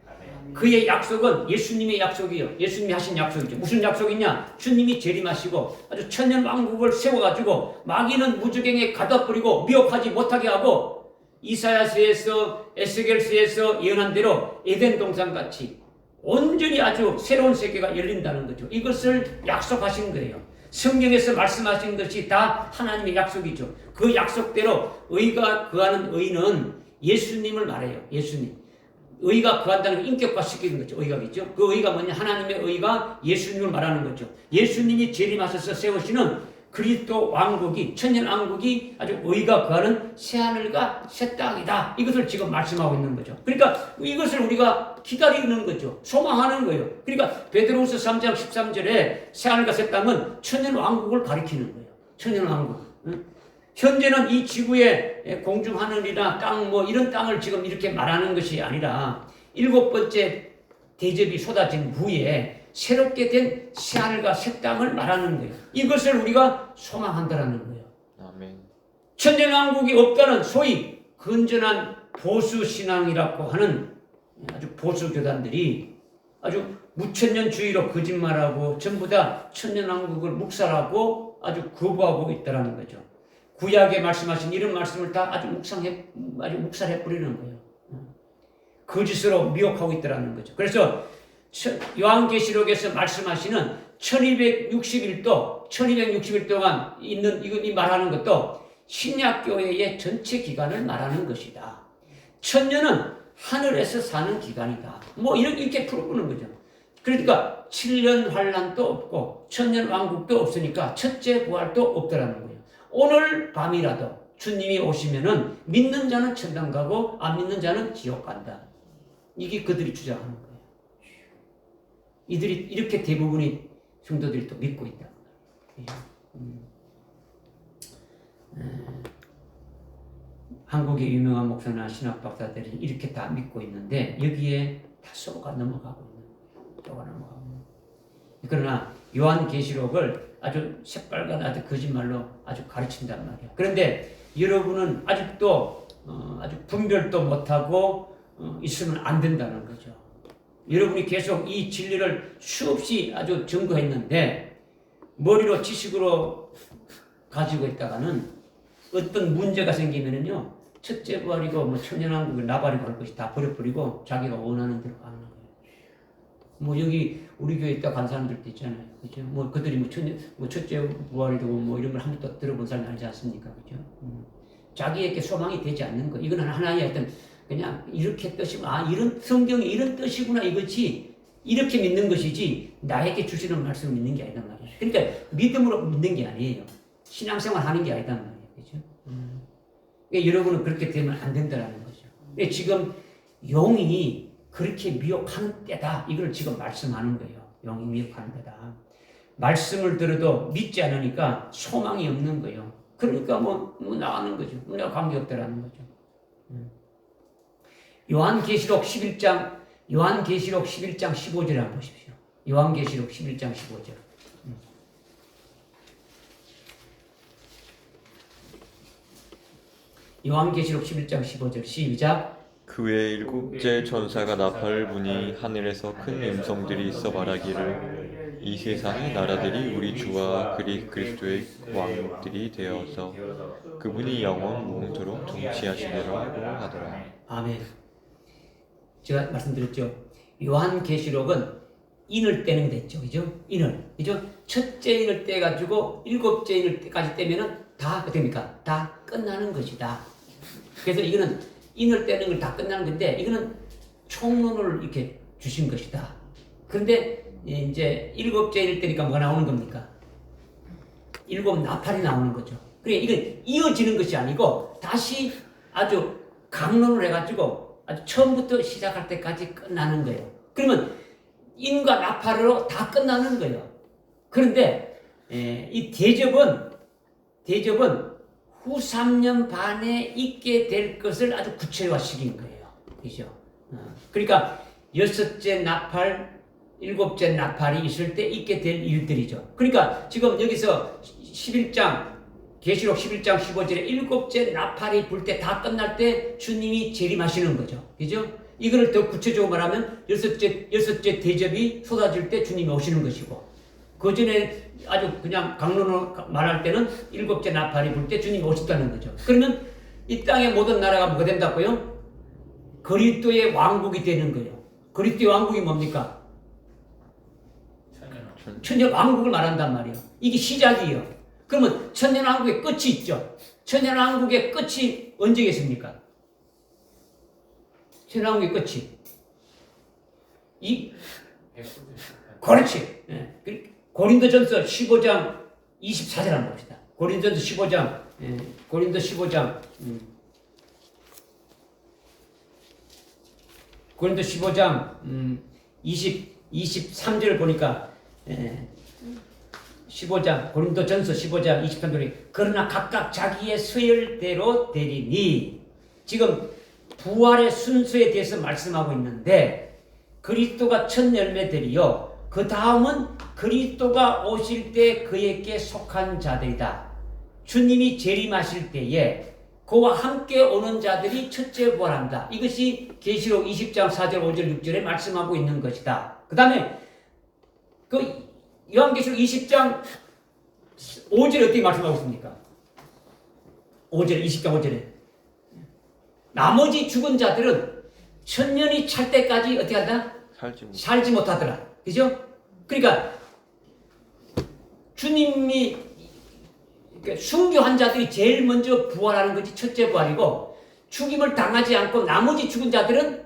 그의 약속은 예수님의 약속이에요. 예수님이 하신 약속이죠. 무슨 약속이냐? 주님이 재림하시고 아주 천년왕국을 세워가지고 마귀는 무주경에 가둬버리고 미혹하지 못하게 하고 이사야서에서 에스겔서에서 예언한 대로 에덴 동산같이 온전히 아주 새로운 세계가 열린다는 거죠. 이것을 약속하신 거예요. 성경에서 말씀하신 것이 다 하나님의 약속이죠. 그 약속대로 의가 거하는 의는 예수님을 말해요. 예수님. 의가 거한다는 건 인격화시키는 거죠. 의가겠죠. 그 의가 뭐냐? 하나님의 의가 예수님을 말하는 거죠. 예수님이 재림하셔서 세우시는 그리스도 왕국이 천년 왕국이 아주 의가 거하는 새 하늘과 새 땅이다. 이것을 지금 말씀하고 있는 거죠. 그러니까 이것을 우리가 기다리는 거죠. 소망하는 거예요. 그러니까 베드로후서 3장 13절에 새 하늘과 새 땅은 천년 왕국을 가리키는 거예요. 천년 왕국. 현재는 이 지구의 공중 하늘이나 땅 뭐 이런 땅을 지금 이렇게 말하는 것이 아니라 7번째 대접이 쏟아진 후에 새롭게 된 새 하늘과 새 땅을 말하는 거예요. 이것을 우리가 소망한다라는 거예요. 아멘. 천년왕국이 없다는 소위 건전한 보수신앙이라고 하는 아주 보수교단들이 아주 무천년주의로 거짓말하고 전부 다 천년왕국을 묵살하고 아주 거부하고 있다는 거죠. 구약에 말씀하신 이런 말씀을 다 아주 묵살해 버리는 거예요. 거짓으로 미혹하고 있다는 거죠. 그래서 요한계시록에서 말씀하시는 1260일 동안 있는 이 말하는 것도 신약교회의 전체 기간을 말하는 것이다. 천년은 하늘에서 사는 기간이다. 뭐 이렇게 풀어보는 거죠. 그러니까 7년 환란도 없고 천년 왕국도 없으니까 첫째 부활도 없더라는 거예요. 오늘 밤이라도 주님이 오시면은 믿는 자는 천당 가고 안 믿는 자는 지옥 간다. 이게 그들이 주장하는 거예요. 이들이 이렇게 대부분의 성도들이 또 믿고 있다. 한국의 유명한 목사나 신학 박사들이 이렇게 다 믿고 있는데 여기에 다 속아 넘어가고 있는 거예요. 속아 넘어가고 있는 거예요. 그러나 요한계시록을 아주 새빨간 아주 거짓말로 아주 가르친단 말이야. 그런데 여러분은 아직도 아주 분별도 못하고 있으면 안 된다는 거죠. 여러분이 계속 이 진리를 수없이 아주 증거했는데 머리로 지식으로 가지고 있다가는 어떤 문제가 생기면은요 첫째 부활이고 뭐 천년왕국을 나발이고 할 것이 다 버려버리고 자기가 원하는 대로 가는 거예요. 뭐 여기 우리 교회 있다 간 사람들도 있잖아요. 그죠? 뭐 그들이 뭐 첫째 부활이고 뭐 이런 걸 한 번도 들어본 사람이 아니지 않습니까? 그죠? 자기에게 소망이 되지 않는 거. 이건 하나의 어떤 그냥 이렇게 뜻이구나. 이런 성경이 이런 뜻이구나 이거지. 이렇게 믿는 것이지 나에게 주시는 말씀을 믿는 게 아니단 말이에요. 그러니까 믿음으로 믿는 게 아니에요. 신앙생활 하는 게 아니단 말이에요. 그죠? 그러니까 여러분은 그렇게 되면 안 된다는 거죠. 근데 지금 용이 그렇게 미혹하는 때다. 이걸 지금 말씀하는 거예요. 용이 미혹하는 때다. 말씀을 들어도 믿지 않으니까 소망이 없는 거예요. 그러니까 뭐 나가는 거죠. 우리가 관계없다라는 거죠. 요한계시록 11장 15절을 한번 보십시오. 요한계시록 11장 15절. 요한계시록 11장 15절 시작. 그 외에 일곱째 천사가 나팔을 부니 하늘에서 큰 음성들이 있어 말하기를 이 세상의 나라들이 우리 주와 그리스도의 왕들이 되어서 그분이 영원 무궁토록 통치하시리라고 하더라. 아멘. 제가 말씀드렸죠. 요한계시록은 인을 떼는 됐죠, 그죠? 인을, 그죠? 첫째 인을 떼 가지고 일곱째 인을 때까지 떼면은 다 됩니까? 다 끝나는 것이다. 그래서 이거는 인을 떼는 걸 다 끝나는 건데 이거는 총론을 이렇게 주신 것이다. 그런데 이제 일곱째 인을 떼니까 뭐가 나오는 겁니까? 일곱 나팔이 나오는 거죠. 그래 이건 이어지는 것이 아니고 다시 아주 강론을 해가지고 아주 처음부터 시작할 때까지 끝나는 거예요. 그러면 인과 나팔로 다 끝나는 거예요. 그런데 이 대접은 후 3년 반에 있게 될 것을 아주 구체화시킨 거예요. 그죠? 그러니까 여섯째 나팔, 일곱째 나팔이 있을 때 있게 될 일들이죠. 그러니까 지금 여기서 11장 계시록 11장 15절에 일곱째 나팔이 불 때 다 끝날 때 주님이 재림하시는 거죠. 그죠? 이거를 더 구체적으로 말하면 여섯째 대접이 쏟아질 때 주님이 오시는 것이고 그 전에 아주 그냥 강론으로 말할 때는 일곱째 나팔이 불 때 주님이 오셨다는 거죠. 그러면 이 땅의 모든 나라가 뭐가 된다고요? 그리스도의 왕국이 되는 거예요. 그리스도의 왕국이 뭡니까? 천년 왕국을 말한단 말이에요. 이게 시작이에요. 그러면 천년 왕국의 끝이 있죠. 천년 왕국의 끝이 언제겠습니까? 천년 왕국의 끝이 그렇지. 고린도전서 15장 24절 한번 봅시다. 고린도전서 15장 고린도 15장 23절을 보니까 15장 고린도전서 15장 23절에 그러나 각각 자기의 서열대로 되리니 지금 부활의 순서에 대해서 말씀하고 있는데 그리스도가 첫 열매들이요 그 다음은 그리스도가 오실 때 그에게 속한 자들이다. 주님이 재림하실 때에 그와 함께 오는 자들이 첫째 부활한다. 이것이 계시록 20장 4절 5절 6절에 말씀하고 있는 것이다. 그 다음에 그 요한계시록 20장 5절에 어떻게 말씀하고 있습니까? 5절 20장 5절에 나머지 죽은 자들은 천년이 찰 때까지 어떻게 한다? 살지 못하더라. 그죠? 그러니까 주님이 순교한 자들이 제일 먼저 부활하는 것이 첫째 부활이고 죽임을 당하지 않고 나머지 죽은 자들은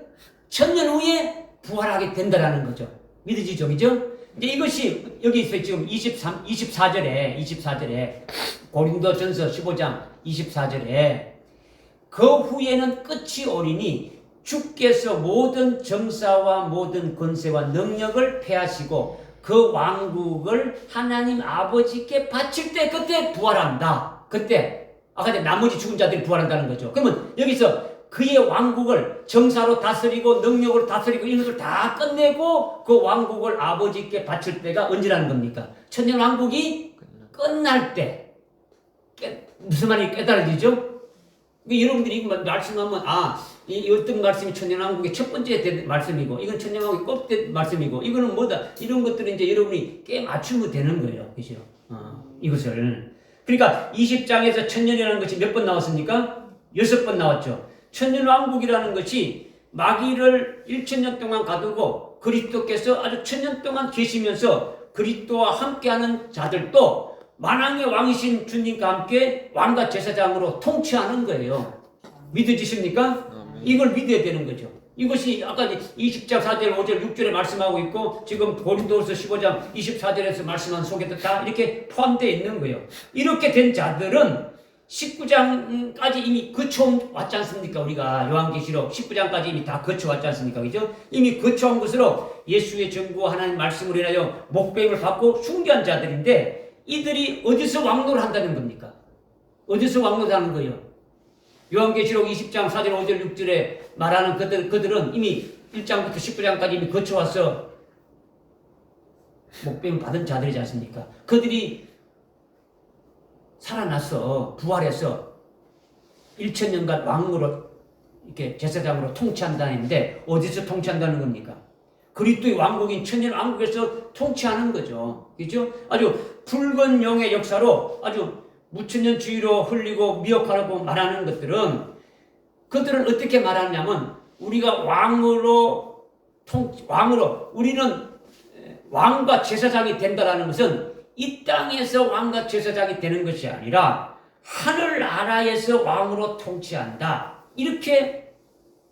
천년 후에 부활하게 된다라는 거죠. 믿으시죠? 그죠? 이제 이것이 여기 있어요. 지금 24절에 고린도전서 15장 24절에 그 후에는 끝이 오리니 주께서 모든 정사와 모든 권세와 능력을 패하시고 그 왕국을 하나님 아버지께 바칠 때 그때 부활한다. 그때 아까 나머지 죽은 자들이 부활한다는 거죠. 그러면 여기서 그의 왕국을 정사로 다스리고 능력으로 다스리고 이런 것을 다 끝내고 그 왕국을 아버지께 바칠 때가 언제라는 겁니까? 천년 왕국이 끝날 때. 무슨 말이 깨달아지죠? 여러분들이 이거 말씀하면 이 어떤 말씀이 천년왕국의 첫 번째 말씀이고 이건 천년왕국의 끝 말씀이고 이거는 뭐다 이런 것들은 이제 여러분이 깨 맞추면 되는 거예요. 그죠? 이것을 그러니까 20장에서 천년이라는 것이 몇 번 나왔습니까? 6번 나왔죠. 천년왕국이라는 것이 마귀를 1000년 동안 가두고 그리스도께서 아주 1000년 동안 계시면서 그리스도와 함께하는 자들도 만왕의 왕이신 주님과 함께 왕과 제사장으로 통치하는 거예요. 믿어지십니까? 이걸 믿어야 되는 거죠. 이것이 아까 20장 4절 5절 6절에 말씀하고 있고 지금 고린도후서 15장 24절에서 말씀한 속에도 다 이렇게 포함되어 있는 거예요. 이렇게 된 자들은 19장까지 이미 거쳐왔지 않습니까? 우리가 요한계시록 19장까지 이미 다 거쳐왔지 않습니까? 그죠? 이미 거쳐온 것으로 예수의 정부와 하나님 말씀을 인하여 목배임을 받고 숭배한 자들인데 이들이 어디서 왕노를 한다는 겁니까? 어디서 왕노를 하는 거예요? 요한계시록 20장 4절 5절 6절에 말하는 그들은 이미 1장부터 19장까지 이미 거쳐와서 목배임 받은 자들이지 않습니까? 그들이 살아나서 부활해서 1000년간 왕으로 이렇게 제사장으로 통치한다는데 어디서 통치한다는 겁니까? 그리스도의 왕국인 천년 왕국에서 통치하는 거죠. 그죠? 아주 붉은 용의 역사로 아주 무천년주의로 흘리고 미혹하라고 말하는 것들은 그들은 어떻게 말하냐면 우리가 왕으로 우리는 왕과 제사장이 된다라는 것은 이 땅에서 왕과 제사장이 되는 것이 아니라 하늘나라에서 왕으로 통치한다. 이렇게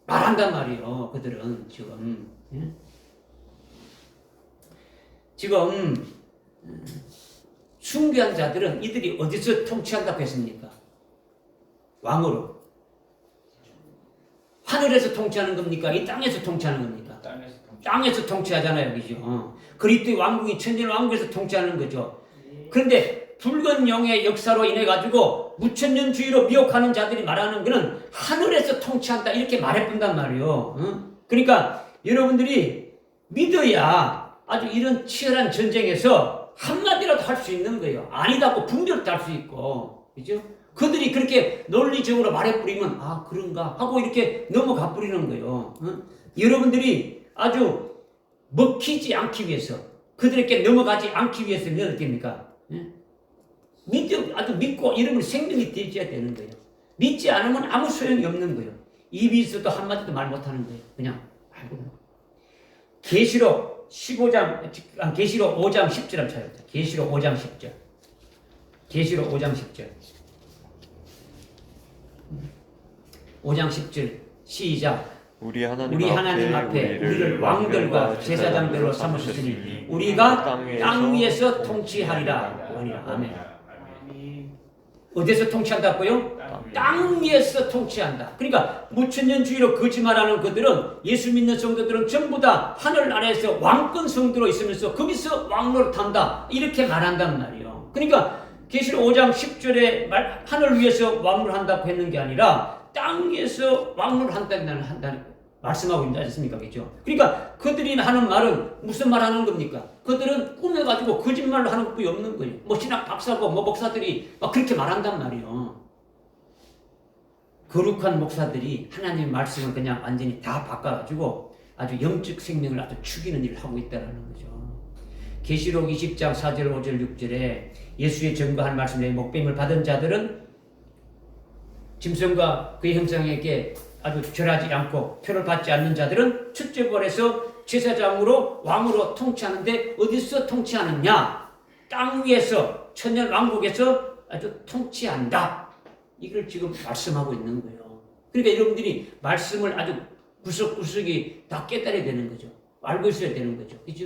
말한단 말이에요. 그들은 지금. 지금 순교한 자들은 이들이 어디서 통치한다고 했습니까? 왕으로. 하늘에서 통치하는 겁니까? 이 땅에서 통치하는 겁니까? 땅에서 통치하잖아요. 그죠? 그리스도의 왕국이 천년 왕국에서 통치하는 거죠. 그런데 붉은 용의 역사로 인해 가지고 무천년주의로 미혹하는 자들이 말하는 것은 하늘에서 통치한다 이렇게 말해본단 말이에요. 그러니까 여러분들이 믿어야 아주 이런 치열한 전쟁에서 한마디라도 할 수 있는 거예요. 아니다고 분별도 할 수 있고, 그죠? 그들이 그렇게 논리적으로 말해버리면 아 그런가 하고 이렇게 넘어가 버리는 거예요. 여러분들이 아주 먹히지 않기 위해서 그들에게 넘어가지 않기 위해서는 어떻습니까? 아주 믿고 이름을 생명이 되어야 되는 거예요. 믿지 않으면 아무 소용이 없는 거예요. 입이 있어도 한마디도 말 못하는 거예요. 그냥 알고. 계시록 5장 10절 한번 찾아보자. 계시록 5장 10절. 계시록 5장 10절. 5장 10절 시작. 우리 하나님 앞에 우리를 왕들과 제사장들로 삼으셨으니 우리가 땅 위에서 통치하리라. 아멘. 어디서 통치한다고요? 땅 위에서 통치한다. 그러니까 무천년주의로 거짓말하는 그들은 예수 믿는 성도들은 전부 다 하늘나라에서 왕권 성도로 있으면서 거기서 왕노릇 한다 이렇게 말한단 말이에요. 그러니까 계시록 5장 10절에 하늘 위에서 왕노릇 한다고 했는 게 아니라 땅 위에서 왕노릇 한다는 말씀하고 있지 않습니까? 그렇죠? 그러니까 그들이 하는 말은 무슨 말 하는 겁니까? 그들은 꾸며가지고 거짓말로 하는 것뿐이 없는 거예요. 뭐 신학 박사고 뭐 목사들이 막 그렇게 말한단 말이에요. 거룩한 목사들이 하나님의 말씀을 그냥 완전히 다 바꿔가지고 아주 영적 생명을 아주 죽이는 일을 하고 있다는 거죠. 계시록 20장 4절 5절 6절에 예수의 증거한 말씀에 목배임을 받은 자들은 짐승과 그의 형상에게 아주 절하지 않고 표를 받지 않는 자들은 첫째 벌에서 제사장으로 왕으로 통치하는데 어디서 통치하느냐? 땅 위에서 천년 왕국에서 아주 통치한다. 이걸 지금 말씀하고 있는 거예요. 그러니까 여러분들이 말씀을 아주 구석구석이 다 깨달아야 되는 거죠. 알고 있어야 되는 거죠. 그죠?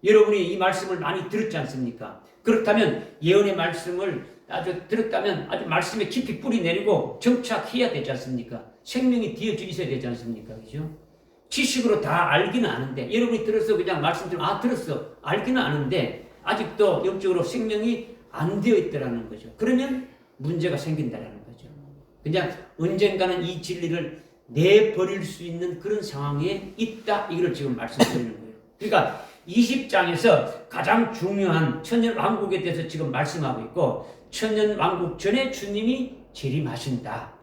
여러분이 이 말씀을 많이 들었지 않습니까? 그렇다면 예언의 말씀을 아주 들었다면 아주 말씀에 깊이 뿌리 내리고 정착해야 되지 않습니까? 생명이 되어져 있어야 되지 않습니까? 그죠? 지식으로 다 알기는 아는데 여러분이 들어서 그냥 말씀 들으면 들었어. 알기는 아는데 아직도 영적으로 생명이 안 되어 있다라는 거죠. 그러면 문제가 생긴다라는 거죠. 그냥 언젠가는 이 진리를 내버릴 수 있는 그런 상황에 있다. 이걸 지금 말씀드리는 거예요. 그러니까 20장에서 가장 중요한 천년 왕국에 대해서 지금 말씀하고 있고 천년 왕국 전에 주님이 재림하신다.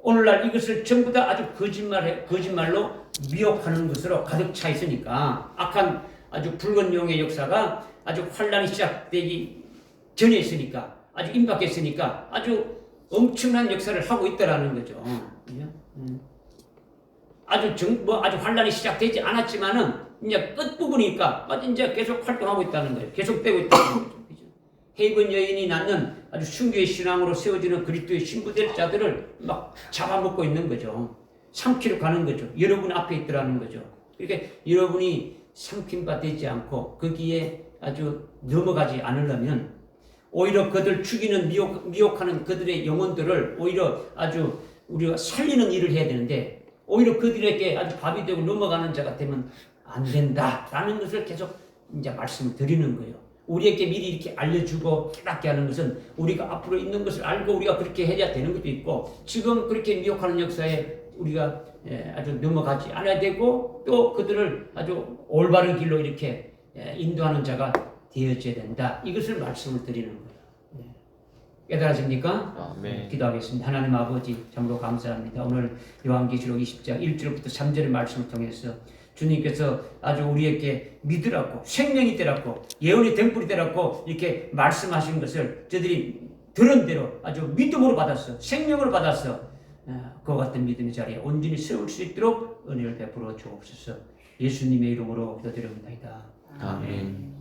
오늘날 이것을 전부 다 아주 거짓말로 미혹하는 것으로 가득 차 있으니까 악한 아주 붉은 용의 역사가 아주 환란이 시작되기 전에 있으니까 아주 임박했으니까 아주 엄청난 역사를 하고 있다라는 거죠. 아주 환란이 시작되지 않았지만은 이제 끝부분이니까 이제 계속 활동하고 있다는 거예요. 계속되고 있다는 거죠. 헤이븐 여인이 낳는 아주 순교의 신앙으로 세워지는 그리스도의 신부될 자들을 막 잡아먹고 있는 거죠. 삼키러 가는 거죠. 여러분 앞에 있더라는 거죠. 그러니까 여러분이 삼킨 바 되지 않고 거기에 아주 넘어가지 않으려면 오히려 그들 죽이는 미혹하는 그들의 영혼들을 오히려 아주 우리가 살리는 일을 해야 되는데 오히려 그들에게 아주 밥이 되고 넘어가는 자가 되면 안 된다라는 것을 계속 이제 말씀을 드리는 거예요. 우리에게 미리 이렇게 알려주고 깨닫게 하는 것은 우리가 앞으로 있는 것을 알고 우리가 그렇게 해야 되는 것도 있고 지금 그렇게 미혹하는 역사에 우리가 아주 넘어가지 않아야 되고 또 그들을 아주 올바른 길로 이렇게 인도하는 자가 되어져야 된다. 이것을 말씀을 드리는 거예요. 깨달아집니까? 아멘. 기도하겠습니다. 하나님 아버지 참으로 감사합니다. 오늘 요한계시록 20장 1절부터 3절의 말씀을 통해서 주님께서 아주 우리에게 믿으라고 생명이 되라고 예언의 등불이 되라고 이렇게 말씀하신 것을 저들이 들은 대로 아주 믿음으로 받았어. 생명으로 받았어. 그와 같은 믿음의 자리에 온전히 세울 수 있도록 은혜를 베풀어 주옵소서. 예수님의 이름으로 기도드립니다. 아멘.